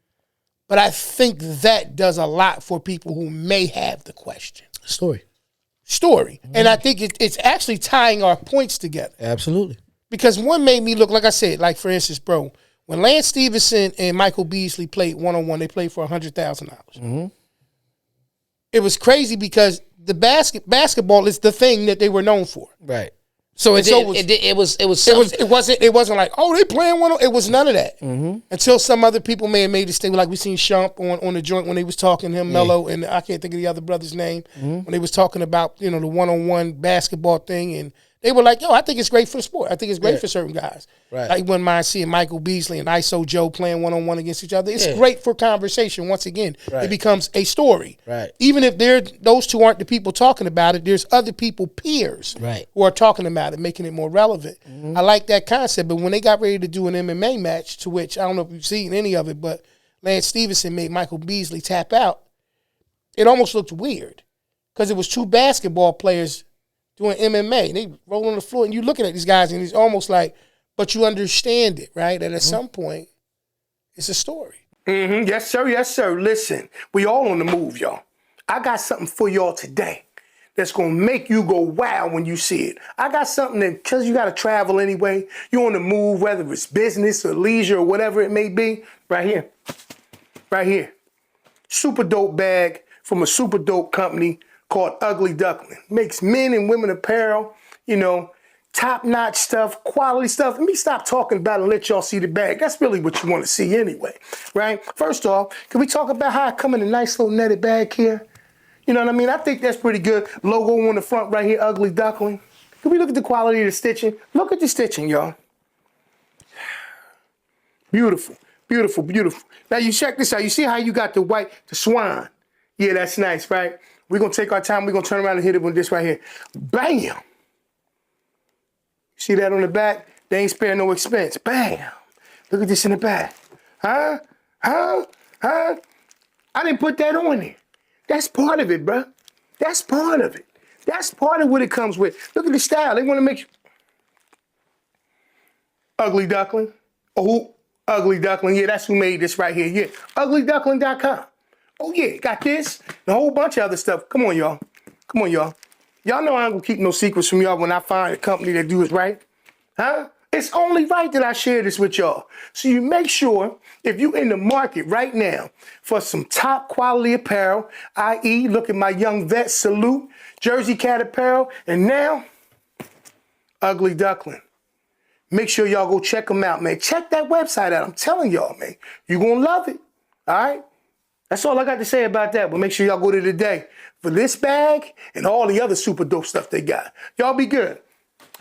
but I think that does a lot for people who may have the question. Story. And I think it's actually tying our points together. Absolutely. Because one made me look, like I said, like for instance, bro, when Lance Stevenson and Michael Beasley played one-on-one, they played for $100,000. It was crazy because the basketball is the thing that they were known for. Right. So it wasn't like, oh, they playing one. It was none of that until some other people may have made this thing. Like we seen Shump on the joint when they was talking to him, Mello, and I can't think of the other brother's name when they was talking about the one-on-one basketball thing, and they were like, yo, I think it's great for the sport. I think it's great for certain guys. Right. I wouldn't mind seeing Michael Beasley and ISO Joe playing one-on-one against each other. It's great for conversation. Once again, it becomes a story. Right. Even if those two aren't the people talking about it, there's other people, peers, who are talking about it, making it more relevant. I like that concept. But when they got ready to do an MMA match, to which I don't know if you've seen any of it, but Lance Stevenson made Michael Beasley tap out, it almost looked weird because it was two basketball players doing MMA. They roll on the floor, and you looking at these guys, and it's almost like, but you understand it, right? That at some point, it's a story. Yes, sir. Yes, sir. Listen, we all on the move, y'all. I got something for y'all today that's going to make you go wow when you see it. I got something that, because you got to travel anyway, you're on the move, whether it's business or leisure or whatever it may be, right here. Right here. Super dope bag from a super dope company called Ugly Duckling. Makes men and women apparel, top-notch stuff, quality stuff. Let me stop talking about it and let y'all see the bag. That's really what you want to see anyway, right? First off, can we talk about how I come in a nice little netted bag here? You know what I mean? I think that's pretty good. Logo on the front right here, Ugly Duckling. Can we look at the quality of the stitching? Look at the stitching, y'all. Beautiful, beautiful, beautiful. Now you check this out. You see how you got the swan? Yeah, that's nice, right? We're going to take our time. We're going to turn around and hit it with this right here. Bam! See that on the back? They ain't sparing no expense. Bam! Look at this in the back. Huh? I didn't put that on there. That's part of it, bruh. That's part of it. That's part of what it comes with. Look at the style. They want to make you... Ugly Duckling. Oh, Ugly Duckling. Yeah, that's who made this right here. Yeah, uglyduckling.com. Oh, yeah, got this and a whole bunch of other stuff. Come on, y'all. Come on, y'all. Y'all know I ain't going to keep no secrets from y'all when I find a company that do it right. Huh? It's only right that I share this with y'all. So you make sure if you're in the market right now for some top quality apparel, i.e. look at my young vet salute, Jersey Cat apparel, and now Ugly Duckling. Make sure y'all go check them out, man. Check that website out. I'm telling y'all, man. You're going to love it. All right? That's all I got to say about that. But make sure y'all go to today for this bag and all the other super dope stuff they got. Y'all be good.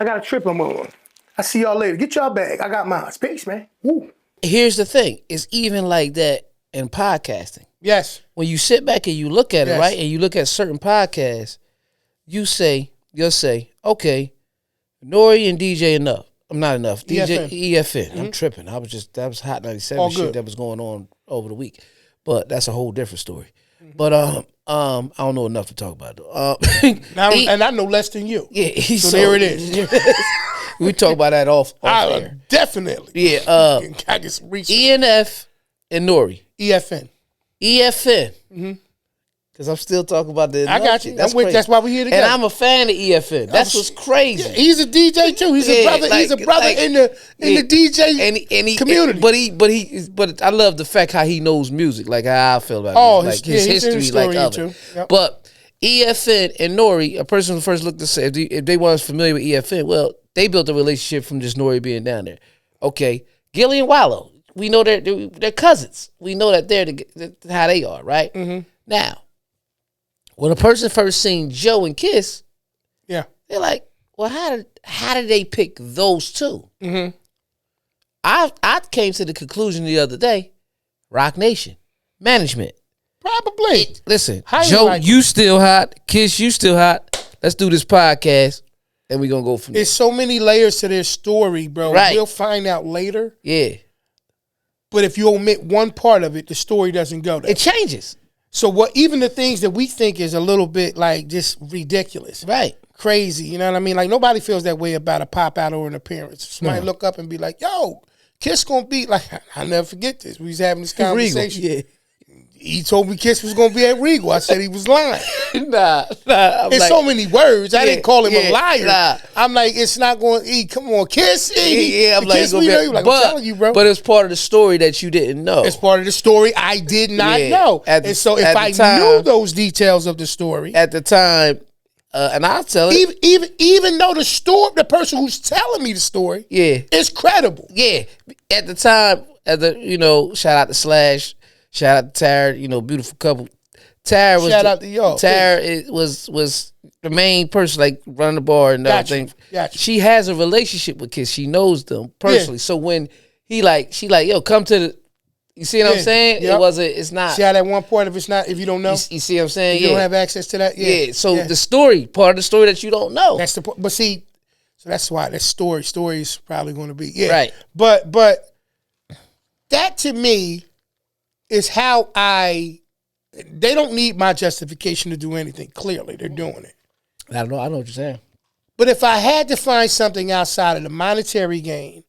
I got a trip I'm on. I see y'all later. Get y'all bag. I got mine. Peace, man. Woo. Here's the thing. It's even like that in podcasting. Yes. When you sit back and you look at it, right, and you look at certain podcasts, you'll say, okay, Nori and DJ enough. I'm not enough. DJ EFN. Mm-hmm. I'm tripping. That was Hot 97 all shit good. That was going on over the week. But that's a whole different story. Mm-hmm. But I don't know enough to talk about though. And I know less than you. Yeah, so there it is. We talk about that off air. Definitely. Yeah. I get some research. ENF and Nori. EFN. Mm-hmm. Because I'm still talking about the. I got you. That's why we're here together. And I'm a fan of EFN. That's what's crazy. Yeah, he's a DJ too. He's a brother. He's a brother in the DJ community. But I love the fact how he knows music, like how I feel about music, like his history, like other. Yep. But EFN and Nori, a person who first looked to say if they weren't familiar with EFN, well, they built a relationship from just Nori being down there. Okay, Gilly and Wallow, we know they're cousins. We know that they're how they are, right? Mm-hmm. Now, when a person first seen Joe and Kiss, yeah, they're like, well, how did they pick those two? Mm-hmm. I came to the conclusion the other day, Rock Nation management. Probably. Listen, Joe, you still hot. Kiss, you still hot. Let's do this podcast, and we're going to go from there. There's so many layers to their story, bro. Right. We'll find out later. Yeah. But if you omit one part of it, the story doesn't go there. It changes. So even the things that we think is a little bit like just ridiculous. Right. Crazy, you know what I mean? Like nobody feels that way about a pop out or an appearance. Somebody look up and be like, yo, Kiss gonna be like, I'll never forget this. We was having this conversation. Regal, yeah. He told me Kiss was gonna be at Regal. I said he was lying. Nah. It's like, so many words. I didn't call him a liar. Nah. I'm like, it's not going. Come on, Kiss. I'm like, Kiss, we know you. Like, I'm telling you, bro. But it's part of the story that you didn't know. It's part of the story I did not know. And so if I knew those details of the story at the time, and I'll tell it, even though the person who's telling me the story, is credible. Yeah, at the time, shout out to Slash. Shout out to Tara, beautiful couple. Tara was shout out to y'all. Tara was the main person, like running the bar and everything. Gotcha. She has a relationship with Kiss. She knows them personally. Yeah. So when she like, yo, come to the. You see what I'm saying? Yep. It's not. See how that one point if you don't know. You see what I'm saying? You don't have access to that. Yeah. So the story, part of the story that you don't know. That's the point. But see, so that's why that story is probably going to be right. But that to me is how they don't need my justification to do anything. Clearly, they're doing it. I know what you're saying. But if I had to find something outside of the monetary gain,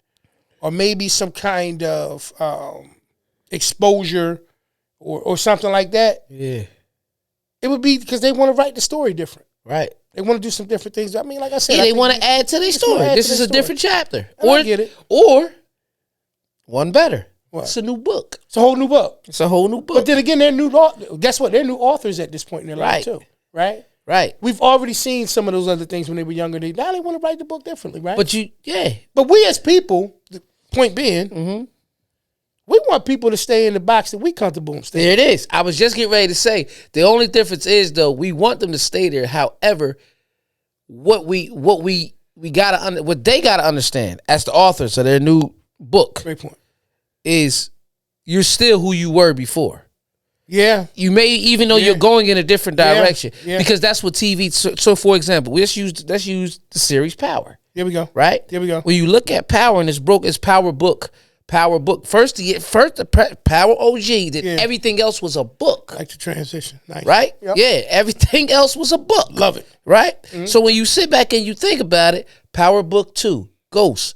or maybe some kind of exposure, or something like that, it would be because they want to write the story different. Right. They want to do some different things. I mean, like I said, they want to add to their story. This is a different chapter. I get it. Or one better. What? It's a new book. It's a whole new book. But then again, guess what? They're new authors at this point in their life too. Right? Right. We've already seen some of those other things when they were younger. Now they want to write the book differently, right? But we as people, the point being, we want people to stay in the box that we comfortable in staying. There it is. I was just getting ready to say, the only difference is, though, we want them to stay there. However, what we what they gotta understand as the authors of their new book. Great point. Is you're still who you were before. Yeah. You may, even though you're going in a different direction, because that's what TV. So for example, let's use the series Power. There we go. Right. There we go. When you look at Power and it's Power Book. First the Power OG. Then everything else was a book. Like the transition. Nice. Right. Yep. Yeah. Everything else was a book. Love it. Right. Mm-hmm. So when you sit back and you think about it, Power Book 2, Ghost,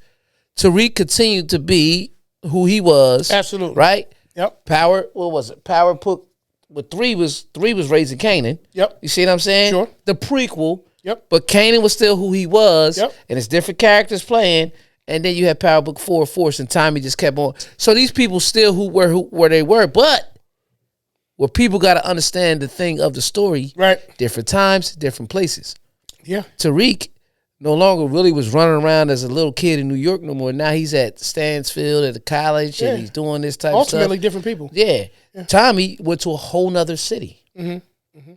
Tariq continued to be who he was. Absolutely. Right. Yep. Power. What was it? Power Book. With three was Raising Kanan. Yep. You see what I'm saying? Sure. The prequel. Yep. But Kanan was still who he was. Yep. And it's different characters playing. And then you had Power Book 4, Force, and Tommy just kept on. So these people still where they were. But where people got to understand the thing of the story. Right. Different times, different places. Yeah. Tariq no longer really was running around as a little kid in New York no more. Now he's at Stansfield at the college and he's doing this type of stuff. Ultimately different people. Yeah. Tommy went to a whole nother city. Mm-hmm.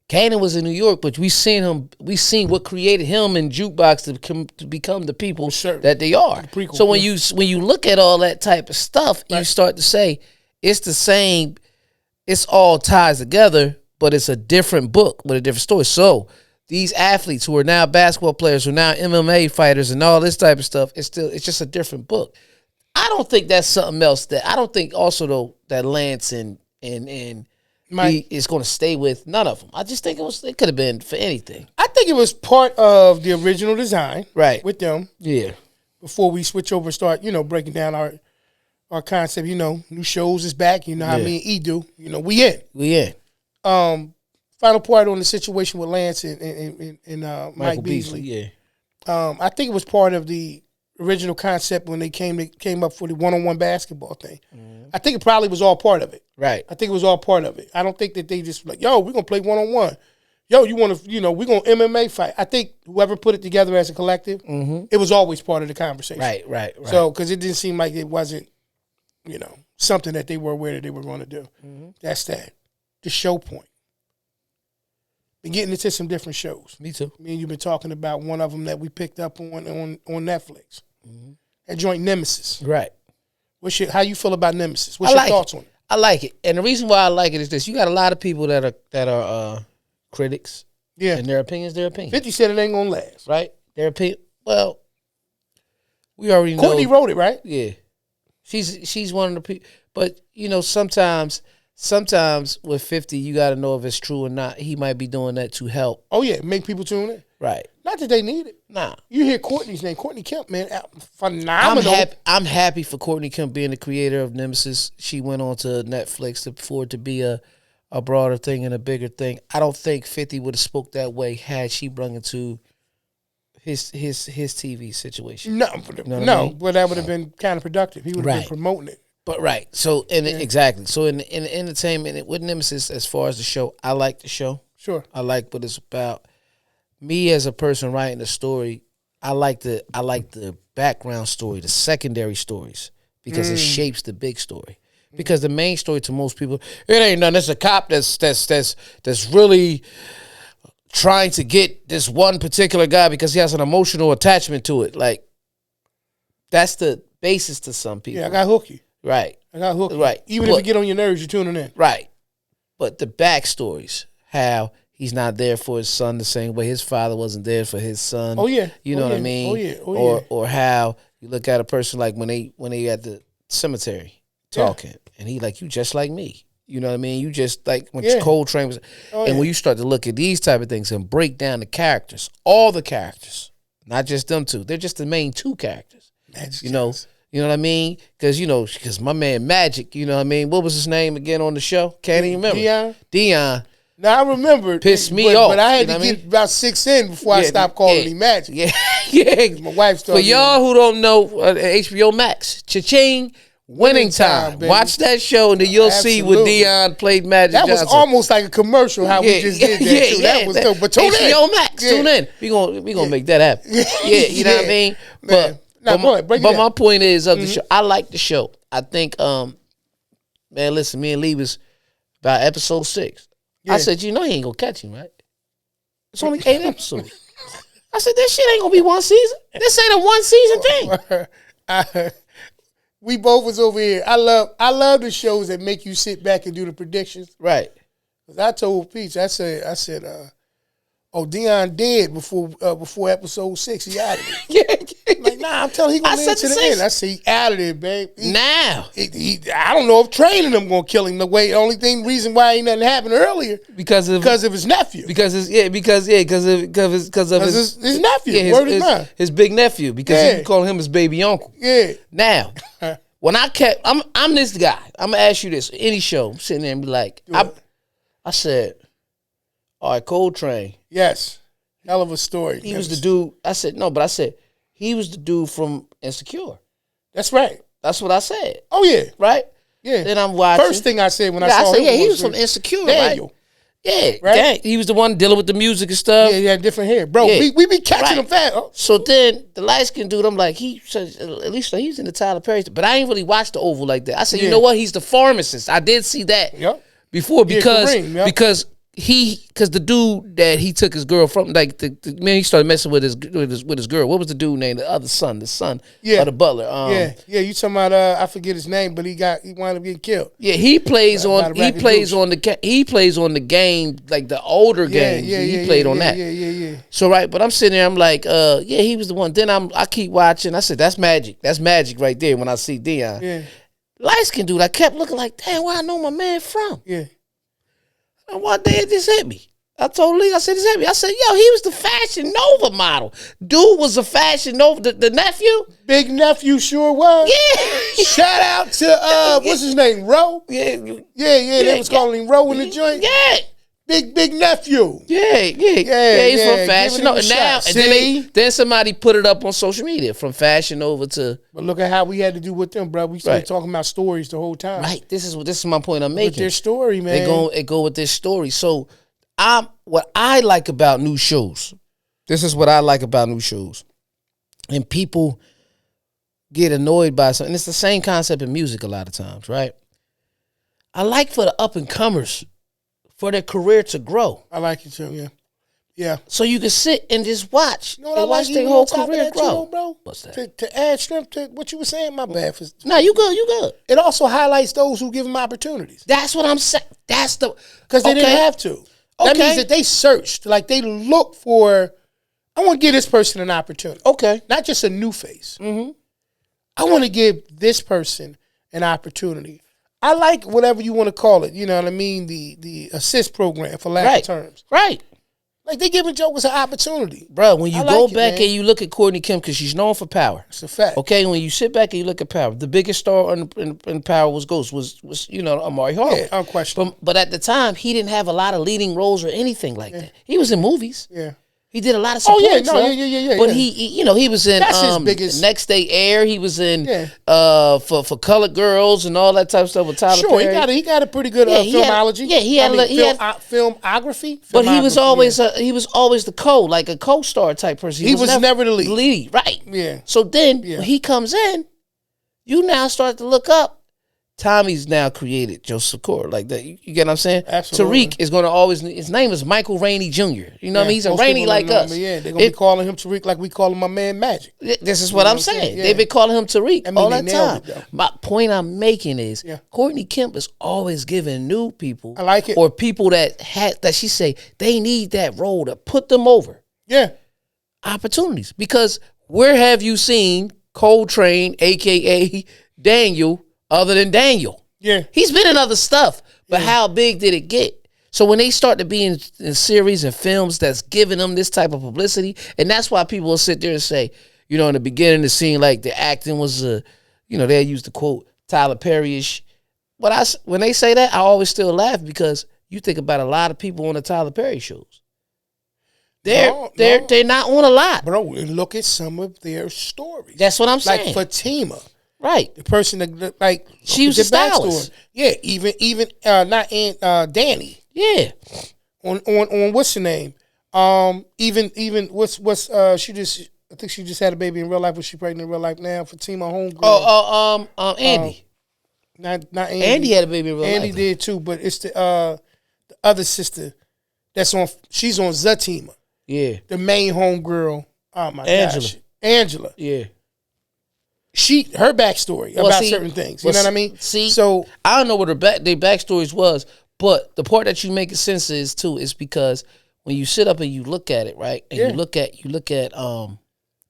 Kanan was in New York, but we seen what created him in Jukebox to become the people that they are. So when you look at all that type of stuff, you start to say it's the same. It's all ties together, but it's a different book with a different story. So these athletes who are now basketball players, who are now MMA fighters, and all this type of stuff, it's just a different book. I don't think that's something else I don't think also though that Lance and Mike is going to stay with none of them. I just think it could have been for anything. I think it was part of the original design, right, with them. Yeah. Before we switch over and start, breaking down our concept, new shows is back. How me and E do. We in. Final part on the situation with Lance and Mike Beasley. Yeah. I think it was part of the original concept when they came up for the one-on-one basketball thing. Mm-hmm. I think it probably was all part of it. Right. I think it was all part of it. I don't think that they just like, yo, we're gonna play one-on-one. Yo, you want to, we're gonna MMA fight. I think whoever put it together as a collective, it was always part of the conversation. Right. So, because it didn't seem like it wasn't, something that they were aware that they were going to do. Mm-hmm. That's that. The show point. Been getting into some different shows. Me too. Me and you've been talking about one of them that we picked up on Netflix. Mm-hmm. That joint Nemesis. Right. How you feel about Nemesis? What's your thoughts on it? I like it, and the reason why I like it is this: you got a lot of people that are critics. Yeah, and their opinions. 50 said it ain't gonna last. Right. Their opinion. Well, we already know. Courtney wrote it, right? Yeah. She's one of the people, but sometimes with 50, you got to know if it's true or not. He might be doing that to help. Oh yeah, make people tune in. Right. Not that they need it. Nah. You hear Courtney's name, Courtney Kemp, man, phenomenal. I'm happy for Courtney Kemp being the creator of Nemesis. She went on to Netflix for it to be a broader thing and a bigger thing. I don't think 50 would have spoke that way had she brung it to his TV situation. No, but that would have been counterproductive. He would have been promoting it. But right, so exactly. So in the entertainment with Nemesis, as far as the show, I like the show. Sure, I like what it's about. Me as a person writing the story, I like the background story, the secondary stories, because it shapes the big story. Because the main story to most people, it ain't nothing. It's a cop that's really trying to get this one particular guy because he has an emotional attachment to it. Like, that's the basis to some people. Yeah, I got hooked you. Right. I got hooked. Right. Even if you get on your nerves, you're tuning in. Right. But the backstories, how he's not there for his son the same way his father wasn't there for his son. Oh yeah. You know what I mean? Oh yeah. Or how you look at a person like when they at the cemetery talking and he like, you just like me. You know what I mean? You just like when Coltrane was when you start to look at these type of things and break down the characters, all the characters, not just them two. They're just the main two characters. You know what I mean? Because my man Magic, you know what I mean? What was his name again on the show? Can't even remember. Dion. Now, I remember. Pissed me off. But I had to get about 6 in before I stopped calling him Magic. Yeah. My wife started. For y'all who don't know, HBO Max, cha-ching, Winning Time. Watch that show and then you'll see what Dion played Magic That Johnson. was almost like a commercial how we just did that too. That was dope. But tune in. HBO Max, tune in. We gonna make that happen. You know what I mean? But my point is of the show, I like the show. I think, man, listen, me and Lee was about episode 6. I said, he ain't gonna catch him, right? It's only 8 episodes. I said, this shit ain't gonna be one season. This ain't a one season thing. We both was over here. I love the shows that make you sit back and do the predictions. Right. Cause I told Peach, I said, Dion dead before episode 6. He out of it. Yeah. Like, nah, I'm telling you, he gonna live to the end. I said, he out of there, babe. I don't know if training him gonna kill him. The only reason why ain't nothing happened earlier because of his nephew. Because of his nephew. Yeah, his big nephew. Because he calling him his baby uncle. Yeah. Now, when I'm this guy. I'm gonna ask you this. Any show, I'm sitting there and be like, I said, all right, Coltrane. Yes. Hell of a story. He was the dude. I said, no, but I said, he was the dude from Insecure. That's right. That's what I said. Oh, yeah. Right? Yeah. Then I'm watching. First thing I said when I saw him. Yeah, he was from Insecure, Daniel. Right? Yeah. Right? He was the one dealing with the music and stuff. Yeah, he had different hair. Bro, we be catching him fast. Oh. So then the light-skinned dude, I'm like, he said, at least he's in the Tyler Perry. But I ain't really watched the Oval like that. I said, you know what? He's the pharmacist. I did see that before because the dude that he took his girl from, like the man, he started messing with his girl. What was the dude named? The other son, of the butler. You talking about I forget his name, but he wound up getting killed. Yeah, he plays on the game, like the older games. He played on that. Yeah. So but I'm sitting there, I'm like, he was the one. Then I keep watching. I said, that's magic. That's magic right there when I see Dion. Yeah. Light-skinned dude, I kept looking like, damn, where I know my man from? Yeah. And one day it just hit me. I told Lee, I said, this hit me. I said, yo, he was the Fashion Nova model. Dude was a Fashion Nova, the nephew. Big nephew sure was. Yeah. Shout out to, what's his name, Ro? Yeah. They was calling him Ro in the joint. Yeah. Big nephew. Yeah, he's from Fashion Nova. Now, and then somebody put it up on social media from Fashion Nova to. But look at how we had to do with them, bro. We started talking about stories the whole time. Right. This is my point I'm making. With their story, man. They go with their story. So what I like about new shows. This is what I like about new shows. And people get annoyed by something. And it's the same concept in music a lot of times, right? I like for the up and comers, for their career to grow. I like it too, yeah. Yeah. So you can sit and just watch. You know what and watch their whole career grow. Too, bro? What's that? To add strength to what you were saying, my bad. No, you good. It also highlights those who give them opportunities. That's what I'm saying. Because they didn't have to. That means that they searched. Like they look for, I want to give this person an opportunity. Okay. Not just a new face. Mm-hmm. I want to give this person an opportunity. I like whatever you want to call it, you know what I mean? The assist program, for lack of terms. Right. Like, they giving jokers an opportunity. Bro, when you go back and you look at Courtney Kemp, because she's known for power. It's a fact. Okay, when you sit back and you look at power, the biggest star in power was Ghost, was Amari Hardwick. Yeah, unquestionable. But at the time, he didn't have a lot of leading roles or anything like that. He was in movies. Yeah. He did a lot of support stuff. Yeah. But he was in his biggest. Next Day Air. He was in for Colored Girls and all that type of stuff with Tyler Perry. He got a pretty good filmology. He had filmography. But he was always the co-star type person. He was never the lead. Right. Yeah. So then when he comes in, you now start to look up. Tommy's now created Joseph Secor like that. You get what I'm saying? Absolutely. Tariq is going to always. His name is Michael Rainey Jr. You know what I mean? He's a Rainey like us. Yeah, they're gonna be calling him Tariq like we call him my man Magic. This is what I'm saying. They've been calling him Tariq all that time. My point I'm making is Courtney Kemp is always giving new people, I like it, or people that she say they need that role to put them over. Yeah, opportunities, because where have you seen Coltrane, aka Daniel? Other than Daniel. Yeah. He's been in other stuff, but how big did it get? So when they start to be in series and films that's giving them this type of publicity, and that's why people will sit there and say, in the beginning, it seemed like the acting was, they used the quote, Tyler Perry-ish. But when they say that, I always still laugh, because you think about a lot of people on the Tyler Perry shows. They're not on a lot. Bro, look at some of their stories. That's what I'm saying. Like Fatima. Right, the person that she was a stylist. Yeah, even not Danny. Yeah, on what's her name? Even what's she just, I think she just had a baby in real life. Was she pregnant in real life now? Fatima homegirl. Andy. Not Andy. Andy had a baby in real life. Andy did too, but it's the other sister that's on. She's on Zatima. Yeah. The main homegirl. Oh my Angela. gosh. Angela. Yeah. Her backstory about certain things. You know what I mean? See, so I don't know what their backstories was, but the part that you make sense is too is because when you sit up and you look at it, right, and you look at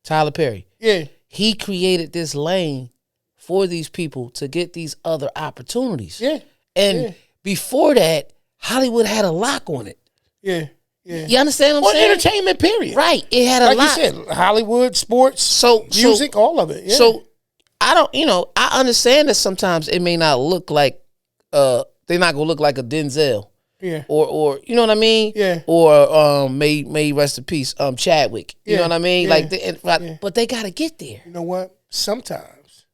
Tyler Perry. Yeah. He created this lane for these people to get these other opportunities. Yeah. And before that, Hollywood had a lock on it. Yeah. Yeah. You understand what I'm saying? Entertainment, period. Right. It had a like lock. you said, Hollywood, sports, music, all of it. Yeah. So I don't, I understand that sometimes it may not look like, they're not gonna look like a Denzel. Yeah. Or you know what I mean? Yeah. Or may rest in peace, Chadwick. You know what I mean? Yeah. Like, but they gotta get there. You know what? Sometimes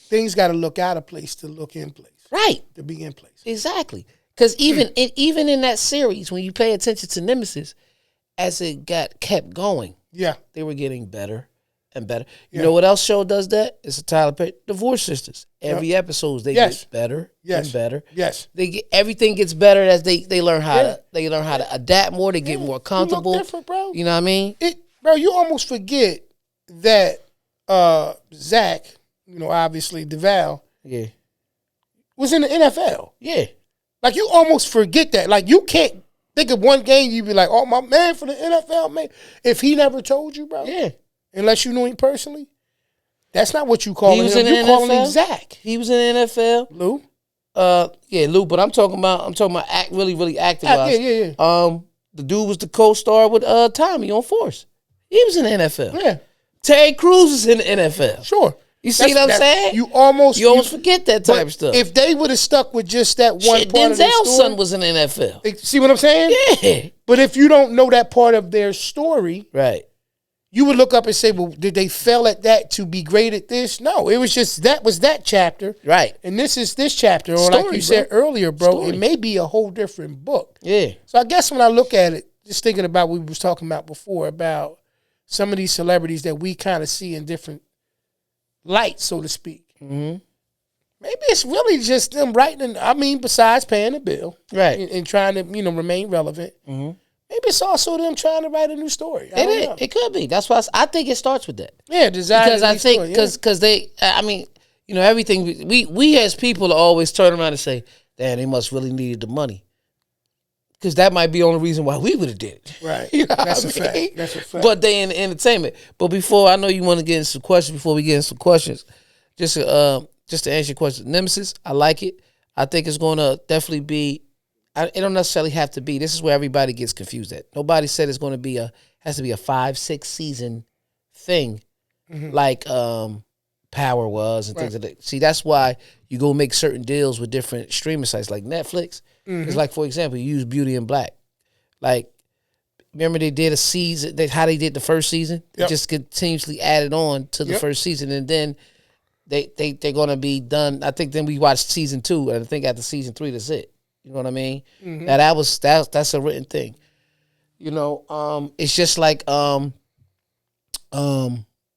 things got to look out of place to look in place. Right. To be in place. Exactly. Because even in that series, when you pay attention to Nemesis, as it kept going, they were getting better and better. You know what else show does that? It's a Tyler Perry, Divorce Sisters. Every episode they get better and better. Yes. Everything gets better as they learn how to adapt more. They get more comfortable. You look different, bro. You know what I mean? Bro, you almost forget that Zach, obviously DeVal, was in the NFL. Yeah. Like, you almost forget that. Like, you can't think of one game you be like, oh, my man for the NFL, man. If he never told you, bro. Yeah. Unless you knew him personally. That's not what you call him. You calling him Zach. He was in the NFL. Lou? Lou, but I'm talking about really, really active. Yeah. The dude was the co-star with Tommy on Force. He was in the NFL. Yeah. Terry Crews is in the NFL. Sure. You see what I'm saying? You almost forget that type of stuff. If they would have stuck with just that one part of the story. Denzel's son was in the NFL. See what I'm saying? Yeah. But if you don't know that part of their story, right, you would look up and say, well, did they fail at that to be great at this? No, it was just that was that chapter. Right. And this is this chapter. Or Story, like you said earlier, bro, Story. it may be a whole different book. Yeah. So I guess when I look at it, just thinking about what we was talking about before, about some of these celebrities that we kind of see in different light, so to speak. Mm-hmm. Maybe it's really just them writing. Besides paying the bill, right, and trying to remain relevant. Mm-hmm. Maybe it's also them trying to write a new story. It could be. That's why I think it starts with that. Yeah, because I think because they. Everything we as people always turn around and say, "Damn, they must really needed the money." Because that might be the only reason why we would have did it. Right. That's a fact. That's a fact. But they in the entertainment. But before, I know you want to get into some questions. Before we get into some questions, just to answer your question, Nemesis, I like it. I think it's going to definitely be. It don't necessarily have to be. This is where everybody gets confused at. Nobody said it's going to has to be a 5-6 season thing, like Power was and things like that. See, that's why you go make certain deals with different streaming sites like Netflix. It's like, for example, you use Beauty and Black. Like, remember they did a season, how they did the first season? They just continuously added on to the first season, and then they're going to be done. I think then we watched season 2, and I think after season 3, that's it. You know what I mean? Mm-hmm. Now that's a written thing. It's just like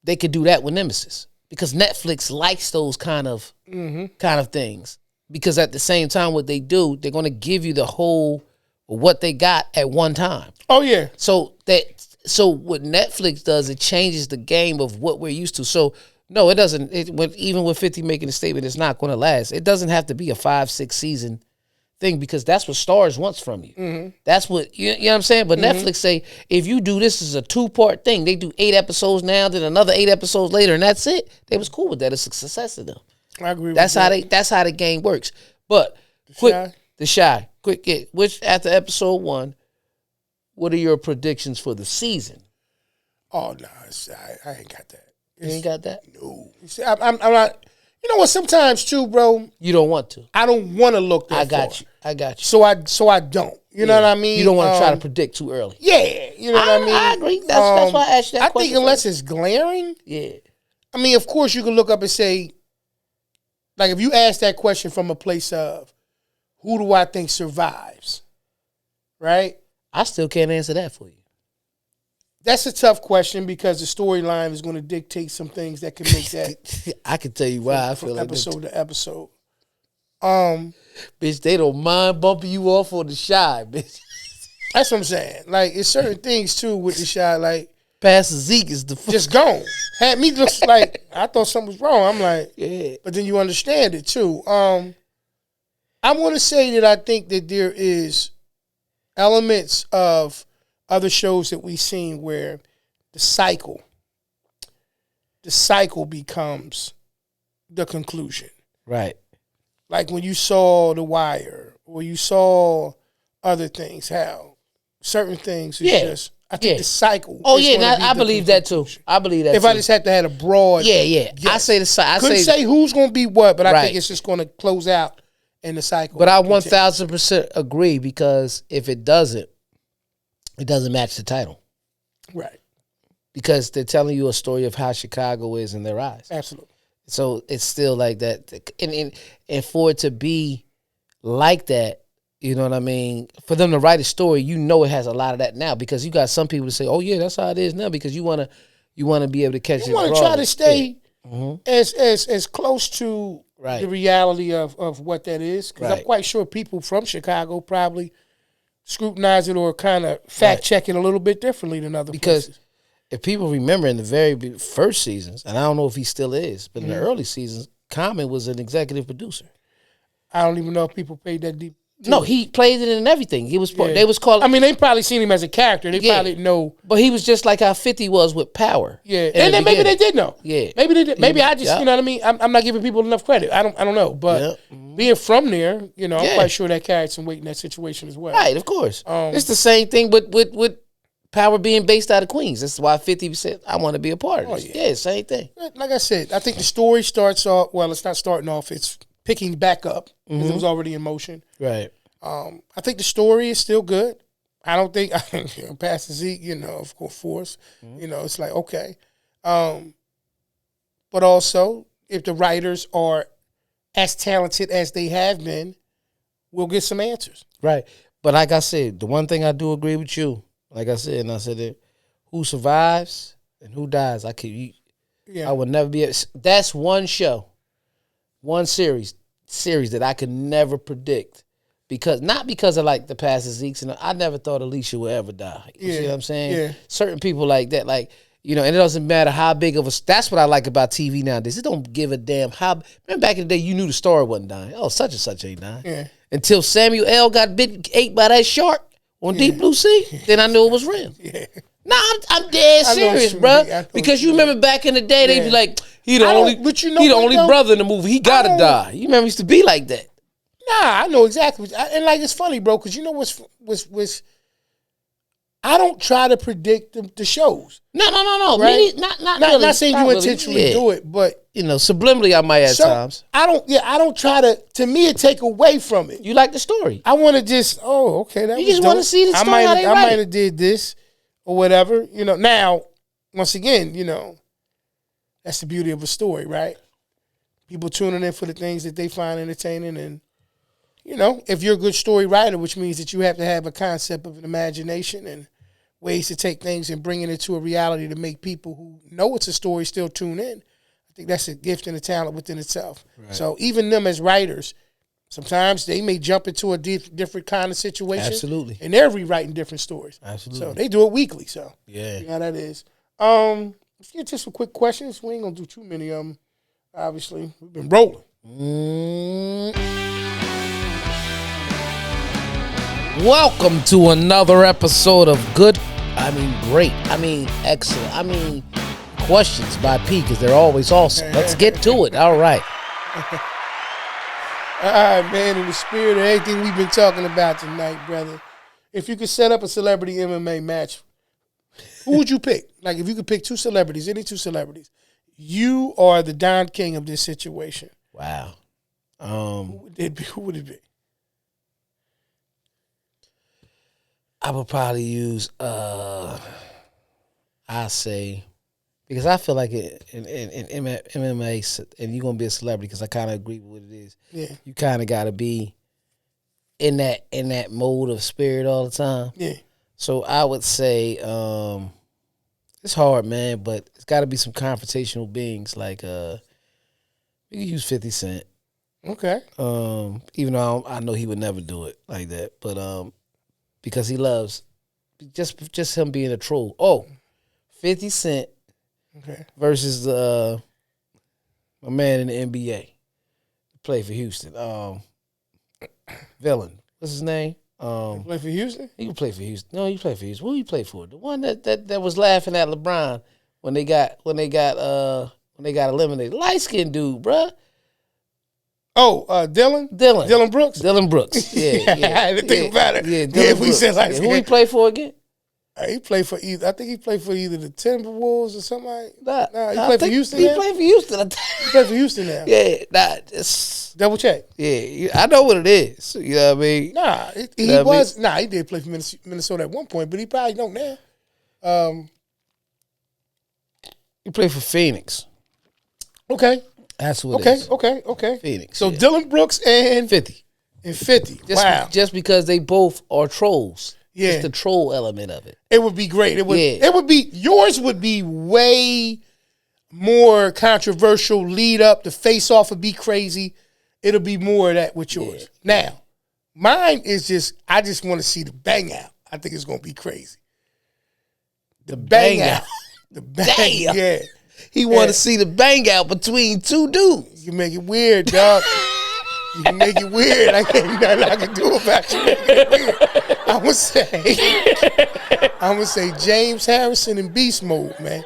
they could do that with Nemesis because Netflix likes those kind of things. Because at the same time, what they do, they're going to give you the whole what they got at one time. Oh yeah. So what Netflix does, it changes the game of what we're used to. So no, it doesn't. Even with 50 making a statement, it's not going to last. It doesn't have to be a 5-6 season thing because that's what Starz wants from you. Mm-hmm. That's what you know what I'm saying. But Netflix say if you do this as a 2-part thing, they do 8 episodes now, then another 8 episodes later, and that's it. They was cool with that. It's a success to them. I agree. That's how the game works. But the shy. Which after episode 1, what are your predictions for the season? Oh no, I ain't got that. You ain't got that? No. See, I'm not. You know what? Sometimes too, bro. You don't want to. I don't want to look that far. I got you. So I don't. You know what I mean? You don't want to try to predict too early. Yeah. You know what I mean? I agree. That's why I asked you that question. I think unless it's glaring. Yeah. I mean, of course, you can look up and say, like, if you ask that question from a place of, who do I think survives? Right? I still can't answer that for you. That's a tough question because the storyline is going to dictate some things that can make that. I can tell you why I feel like episode to episode. Bitch, they don't mind bumping you off on the shy, bitch. That's what I'm saying. Like, it's certain things too with the shot. Like, Pastor Zeke is the just gone. Had me just like I thought something was wrong. I'm like, yeah. but then you understand it too. I want to say that I think that there is elements of other shows that we've seen where the cycle becomes the conclusion. Right. Like when you saw The Wire or you saw other things, how certain things is just. I think the cycle. Oh yeah, I believe that too. I believe that. If I just had to have a broad, yes. I say the cycle. Couldn't say who's going to be what, but I think it's just going to close out in the cycle. But I 1000% agree because if it doesn't match the title, right? Because they're telling you a story of how Chicago is in their eyes. Absolutely. So it's still like that, and for it to be like that. You know what I mean? For them to write a story, you know it has a lot of that now because you got some people to say, "Oh yeah, that's how it is now." Because you wanna be able to catch it. You want to try to stay as close to the reality of what that is. Because I'm quite sure people from Chicago probably scrutinize it or kind of fact check it a little bit differently than other places. If people remember in the very first seasons, and I don't know if he still is, but in the early seasons, Common was an executive producer. I don't even know if people paid that deep. No, he played it in everything. He was. They was called. I mean, they probably seen him as a character. They probably know. But he was just like how 50 was with Power. Yeah, and then maybe they did know. Yeah, maybe they did. Maybe I just, you know what I mean. I'm not giving people enough credit. I don't know. But being from there, you know, I'm quite sure that carried some weight in that situation as well. Right, of course. It's the same thing with Power being based out of Queens. That's why 50 said, "I want to be a part of this." Yeah, same thing. Like I said, I think the story starts off. Well, it's not starting off. It's picking back up because it was already in motion. Right. I think the story is still good. I don't think Pastor Zeke, you know, of course, you know, it's like, okay. But also, if the writers are as talented as they have been, we'll get some answers. Right. But like I said, the one thing I do agree with you, like I said, and I said it, who survives and who dies, I would never be. That's one show, one series that I could never predict. Not because of like the Pastor Zeeks, and I never thought Alicia would ever die. You see what I'm saying? Yeah. Certain people like that, like, you know, and it doesn't matter how big of a. That's what I like about TV nowadays. It don't give a damn how. Remember back in the day, you knew the star wasn't dying. Oh, such and such ain't dying. Yeah. Until Samuel L. got ate by that shark on Deep Blue Sea, then I knew it was real. Yeah. Nah, I'm dead serious, bro. Because you remember back in the day, they'd be like, he the only brother in the movie. He gotta die. You remember it used to be like that. Nah, I know exactly. And like, it's funny, bro, because you know what's I don't try to predict the shows. No. Right? Not saying you intentionally do it, but you know, subliminally I might at times. I don't try to me it take away from it. You like the story. I want to just, okay, that you was just want to see the story. I might have did this or whatever. You know, now, once again, you know, that's the beauty of a story, right? People tuning in for the things that they find entertaining, and you know, if you're a good story writer, which means that you have to have a concept of an imagination and ways to take things and bring it into a reality to make people who know it's a story still tune in. I think that's a gift and a talent within itself. Right. So even them as writers, sometimes they may jump into a different kind of situation. Absolutely. And they're rewriting different stories. Absolutely. So they do it weekly. So yeah, you know how that is. Let's get to some quick questions. We ain't gonna do too many of them. Obviously, we've been rolling. Welcome to another episode of great, excellent, questions by P, because they're always awesome. Let's get to it. All right. All right, man, in the spirit of everything we've been talking about tonight, brother, if you could set up a celebrity MMA match, who would you pick? Like, if you could pick two celebrities, any two celebrities, you are the Don King of this situation. Wow. Who would it be? I would probably use, I say, because I feel like in MMA, and you're going to be a celebrity, because I kind of agree with what it is. Yeah. You kind of got to be in that mode of spirit all the time. Yeah. So I would say, it's hard, man, but it's got to be some confrontational beings. Like, you can use 50 Cent. Okay. Even though I know he would never do it like that, but because he loves just him being a troll. Oh, 50 Cent versus my man in the NBA. Play for Houston. Villain. What's his name? Play for Houston? He can play for Houston. No, he play for Houston. Who he play for? The one that was laughing at LeBron when they got eliminated. Light skinned dude, bruh. Oh, Dylan Brooks. Dylan Brooks. Yeah, yeah. I didn't think about it. Yeah, Dylan Brooks. Said light skin. Who he play for again? He played for either. I think he played for either the Timberwolves or something like. Nah, he played for Houston. He played for Houston. He played for Houston now. Yeah, just double check. Yeah, I know what it is. You know what I mean? Nah, he was. Nah, he did play for Minnesota at one point, but he probably don't now. He played for Phoenix. Okay, that's what. It is. Okay. Phoenix. So yeah. Dylan Brooks and 50. Wow. Just because they both are trolls. Yeah, it's the troll element of it. It would be great. It would be yours. Would be way more controversial. Lead up, the face off would be crazy. It'll be more of that with yours. Yeah. Now, mine is just. I just want to see the bang out. I think it's gonna be crazy. The bang out. The bang. Damn. Yeah. He want to see the bang out between two dudes. You make it weird, dog. You can make it weird. I ain't nothing I can do about it. I'm gonna say James Harrison in beast mode, man.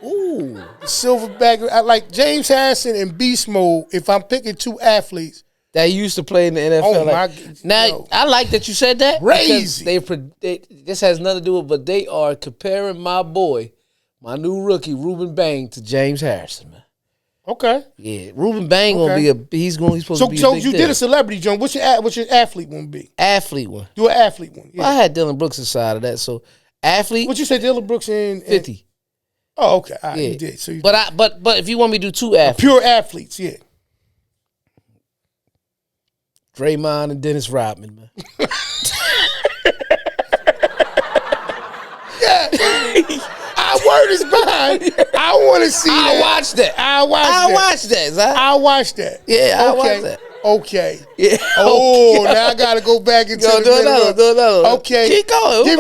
Ooh, Silverback. I like James Harrison in beast mode. If I'm picking two athletes that used to play in the NFL, oh my! Now I like that you said that. Crazy. This has nothing to do with, but they are comparing my boy, my new rookie Ruben Bang, to James Harrison, man. Okay. Yeah, Ruben Bang gonna be he's supposed to be. So you did a celebrity joint. What's your athlete one be? Athlete one. Do an athlete one. Yeah. Well, I had Dylan Brooks inside of that. So athlete. What you say, Dylan Brooks in 50. Oh, okay. All right, you did. So but if you want me to do two athletes, pure athletes, yeah. Draymond and Dennis Rodman, man. Yeah. Our word is behind. I want to see that. I watched that. I watched that. Yeah, I watched that. Okay. Yeah. Oh, now I got to go back into do another. Okay. Keep going.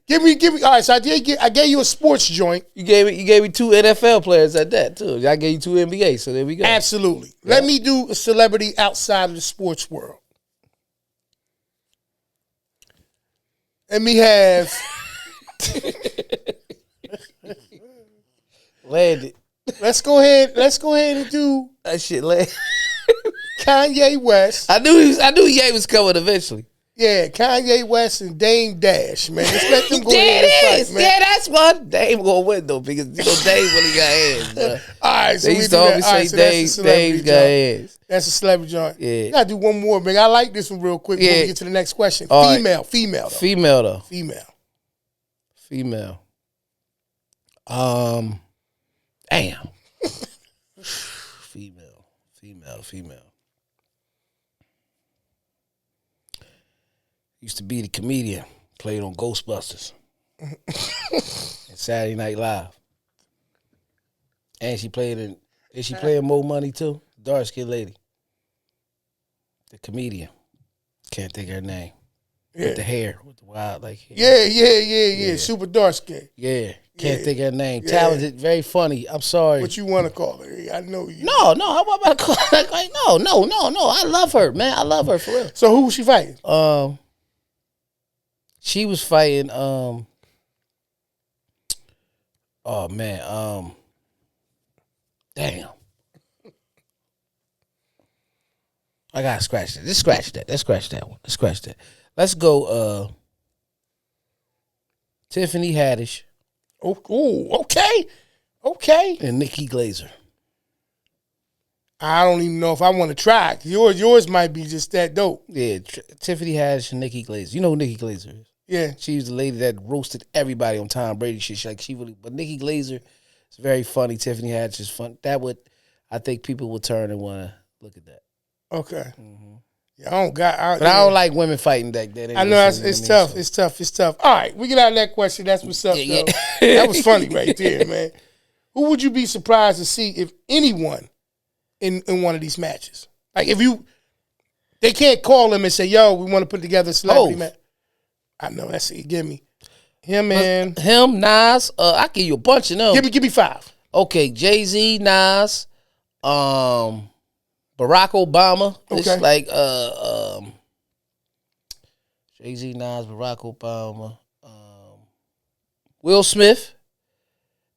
Give me. All right, so I gave you a sports joint. You gave me two NFL players at that, too. I gave you two NBA, so there we go. Absolutely. Yeah. Let me do a celebrity outside of the sports world. Let me have... Landed. Let's go ahead and do that shit. Landed. Kanye West. I knew Ye was coming eventually. Yeah, Kanye West and Dame Dash, man. Let's let them go ahead and fight, man. Yeah, that's one. Dame gonna win though because Dame really got hands, bro. All right, so they used to always say Dame's got hands. That's a celebrity joint. Yeah, you gotta do one more, man. I like this one real quick before we get to the next question. Female though. Female. Damn. Female. Used to be the comedian. Played on Ghostbusters. And Saturday Night Live. And she played in More Money too? Dark skinned lady. The comedian. Can't think of her name. Yeah. With the hair. With the wild hair. Yeah. Super dark skin. Yeah. Can't think of her name. Yeah. Talented, very funny. I'm sorry. What you want to call her? I know you. No. How about to call her? Like, no. I love her, man. I love her for real. So who was she fighting? She was fighting. Oh man. Damn. I gotta scratch that. Let's scratch that one. Let's go. Tiffany Haddish. Oh, okay. And Nikki Glaser. I don't even know if I want to try. Yours might be just that dope. Yeah, Tiffany Haddish and Nikki Glaser. You know who Nikki Glaser is? Yeah, she was the lady that roasted everybody on Tom Brady shit. But Nikki Glaser is very funny. Tiffany Haddish is fun. I think people would turn and want to look at that. Okay. Mm-hmm. Yeah, I don't like women fighting that. I know it's tough. It's tough. All right, we get out of that question. That's what's up, though. That was funny right there, man. Who would you be surprised to see if anyone in one of these matches? Like if they can't call him and say, "Yo, we want to put together a celebrity match." I know. That's it. Give me him and Nas. I give you a bunch of them. Give me 5. Okay, Jay-Z, Nas, Barack Obama. Okay. It's like Jay-Z, Nas, Barack Obama, Will Smith,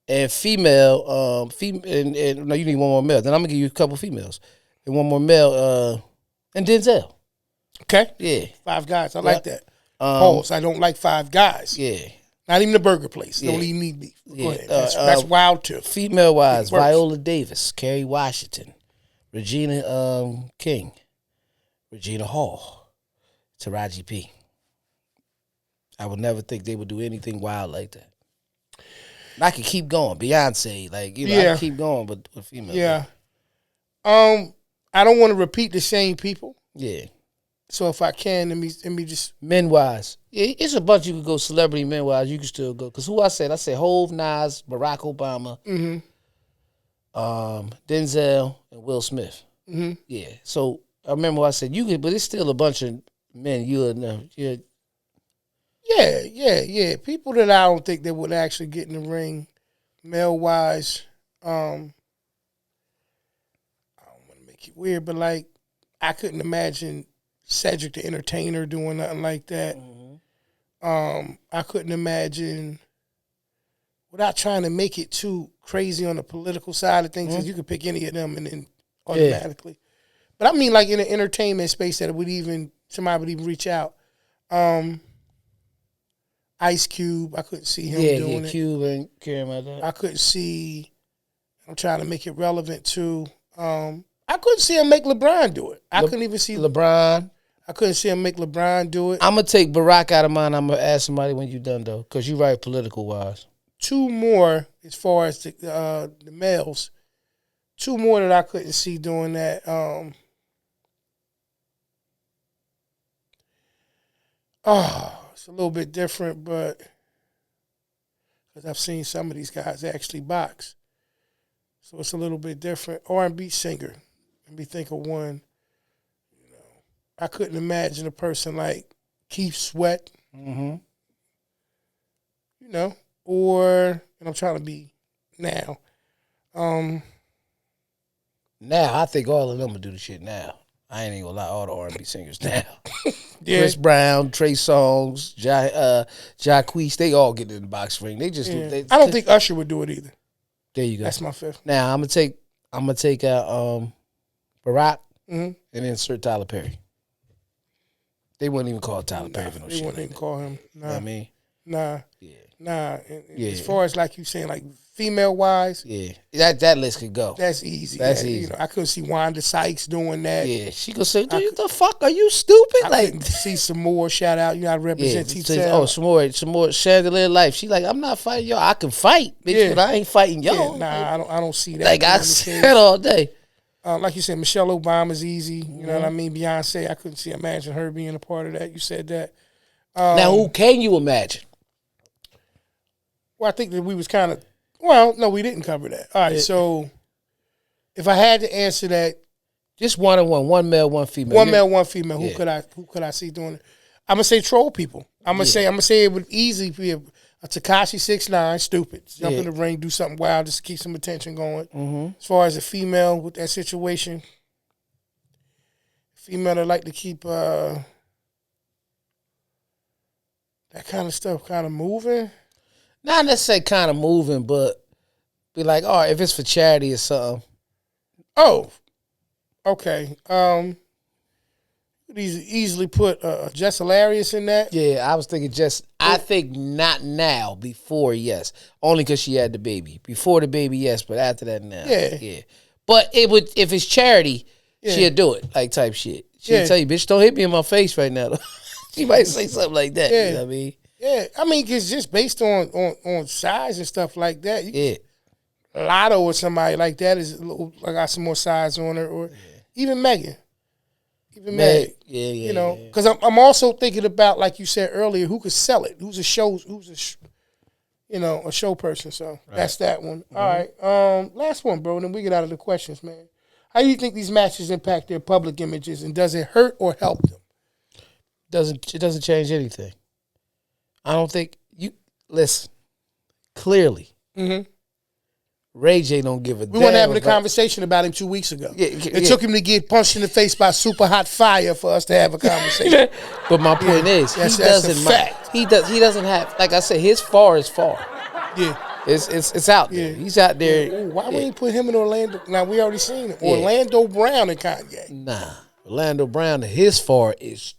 and female. And no, you need one more male. Then I'm gonna give you a couple females and one more male. And Denzel. Okay. Yeah. 5 guys. I like that. Pause. I don't like 5 guys. Yeah. Not even the burger place. Yeah. Don't even need beef. Yeah. Go ahead. That's wild too. Female wise, Viola Davis, Kerry Washington, Regina King, Regina Hall, Taraji P. I would never think they would do anything wild like that. I could keep going. Beyonce, I could keep going, but with female. Yeah. I don't want to repeat the same people. Yeah. So if I can, let me just men wise. Yeah, it's a bunch you could go celebrity men wise. You can still go because who I said Hov, Nas, Barack Obama, Denzel, and Will Smith. Mm-hmm. Yeah. So I remember what I said you could, but it's still a bunch of men you would know. Yeah. Yeah. People that I don't think that would actually get in the ring, male wise. I don't want to make it weird, but I couldn't imagine Cedric the Entertainer doing nothing like that. Mm-hmm. I couldn't imagine, without trying to make it too crazy on the political side of things, because you could pick any of them and then automatically. Yeah. But I mean, in the entertainment space that somebody would even reach out. Ice Cube, I couldn't see him doing it. Cube and caring about that. I couldn't see. I'm trying to make it relevant too. I couldn't see him make LeBron do it. I couldn't even see LeBron. I couldn't see him make LeBron do it. I'm going to take Barack out of mine. I'm going to ask somebody when you're done, though, because you're right political-wise. 2 more as far as the males. 2 more that I couldn't see doing that. It's a little bit different, but because I've seen some of these guys actually box. So it's a little bit different. R&B singer. Let me think of one. I couldn't imagine a person like Keith Sweat. Mm-hmm. And I'm trying to be now. Now, I think all of them would do the shit now. I ain't even gonna lie, all the R&B singers now. Yeah. Chris Brown, Trey Songz, Jacquees, they all get in the box ring. They just do. I don't think Usher would do it either. There you go. That's my 5th. Now I'm gonna take out Barack and insert Tyler Perry. They wouldn't even call Tyler Perry for no shit. They wouldn't even call him. Nah. You know what I mean? Nah. Yeah. Nah. As far as like you saying, like female wise, that list could go. That's easy. That's easy. I couldn't see Wanda Sykes doing that. Yeah, she could say, "Dude, the fuck are you stupid?" I couldn't see some more. Shout out, you gotta represent T-Town. Some more Chandelier Life. She like, I'm not fighting y'all. I can fight, bitch, but I ain't fighting y'all. Yeah, I don't see that. Like I said all day. Like you said, Michelle Obama's easy. You know what I mean? Beyonce, I couldn't imagine her being a part of that. You said that. Now, who can you imagine? Well, I think that we was kind of. Well, no, we didn't cover that. All right, so if I had to answer that, just one and one male, one female. One male, one female. Who could I see doing it? I'm gonna say troll people. I'm gonna say it would easily be a Tekashi 6ix9ine, stupid, jump in the ring, do something wild just to keep some attention going. Mm-hmm. As far as a female with that situation, female that like to keep that kind of stuff kind of moving. Not necessarily kind of moving, but be like, all right, if it's for charity or something. Oh, okay. Easily put Jess Hilarious in that. Yeah, I was thinking I think not now. Before, yes, only because she had the baby. Before the baby, yes, but after that, now. Yeah. But it would if it's charity, she'll do it like type shit. She'll tell you, bitch, don't hit me in my face right now. She might say something like that. Yeah. You know what I mean? Yeah, I mean, it's just based on size and stuff like that. Lotto or somebody like that is a little, I got some more size on her, or even Megan. Meg. You know, because I'm also thinking about, like you said earlier, who could sell it? Who's a show person. So that's that one. Mm-hmm. All right, last one, bro. And then we get out of the questions, man. How do you think these matches impact their public images, and does it hurt or help them? It doesn't change anything. I don't think you listen. Clearly, Ray J don't give a damn. We weren't having a conversation about him 2 weeks ago. It took him to get punched in the face by Supah Hot Fire for us to have a conversation. But my point is, that's he doesn't. a fact. He doesn't have. Like I said, his far is far. Yeah. It's out there. He's out there. Why we ain't put him in Orlando? Now, we already seen it. Orlando Brown and Kanye. Nah. Orlando Brown, his far is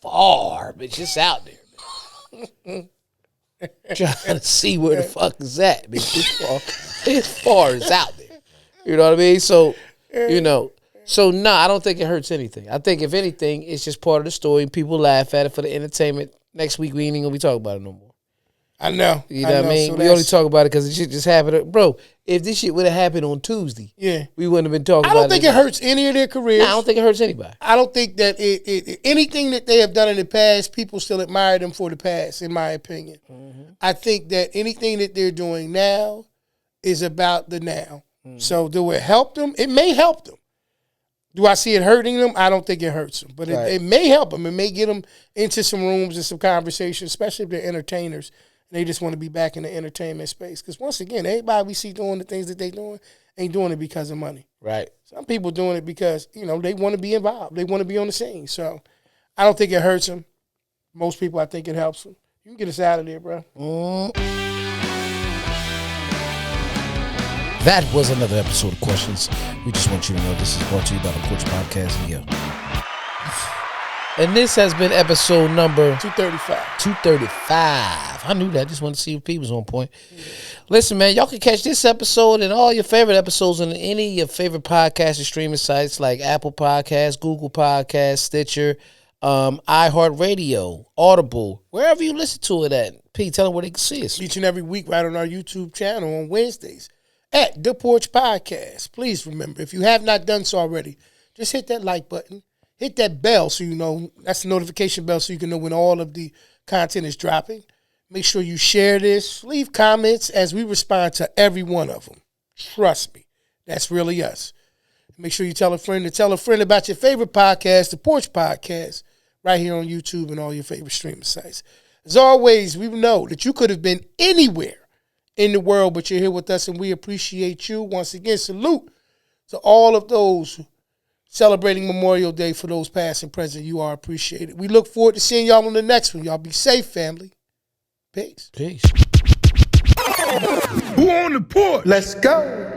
far, bitch. It's out there, man. Trying to see where the fuck is that, bitch. His far is out there. You know what I mean? So, I don't think it hurts anything. I think, if anything, it's just part of the story. People laugh at it for the entertainment. Next week, we ain't even going to be talking about it no more. I know. You know what I mean? So we only talk about it because it shit just happened. Bro, if this shit would have happened on Tuesday, we wouldn't have been talking about it. I don't think it hurts any of their careers. Nah, I don't think it hurts anybody. I don't think that anything that they have done in the past, people still admire them for the past, in my opinion. I think that anything that they're doing now is about the now. So do it help them? It may help them. Do I see it hurting them? I don't think it hurts them. But it may help them. It may get them into some rooms and some conversations, especially if they're entertainers. They just want to be back in the entertainment space. Because once again, everybody we see doing the things that they doing ain't doing it because of money. Right. Some people doing it because, they want to be involved. They want to be on the scene. So I don't think it hurts them. Most people, I think it helps them. You can get us out of there, bro. That was another episode of Questions. We just want you to know this is brought to you by the Porch Podcast. And this has been episode number 235. 235. I knew that. Just wanted to see if people was on point. Listen, man, y'all can catch this episode and all your favorite episodes on any of your favorite podcast and streaming sites like Apple Podcasts, Google Podcasts, Stitcher, iHeartRadio, Audible, wherever you listen to it at. P, tell them where they can see us. Each and every week right on our YouTube channel on Wednesdays at The Porch Podcast. Please remember, if you have not done so already, just hit that like button. Hit that bell so you know. That's the notification bell so you can know when all of the content is dropping. Make sure you share this. Leave comments as we respond to every one of them. Trust me. That's really us. Make sure you tell a friend to tell a friend about your favorite podcast, The Porch Podcast, right here on YouTube and all your favorite streaming sites. As always, we know that you could have been anywhere in the world, but you're here with us, and we appreciate you. Once again, salute to all of those celebrating Memorial Day. For those past and present, you are appreciated. We look forward to seeing y'all on the next one. Y'all be safe, family. Peace. Peace. Who on the porch? Let's go.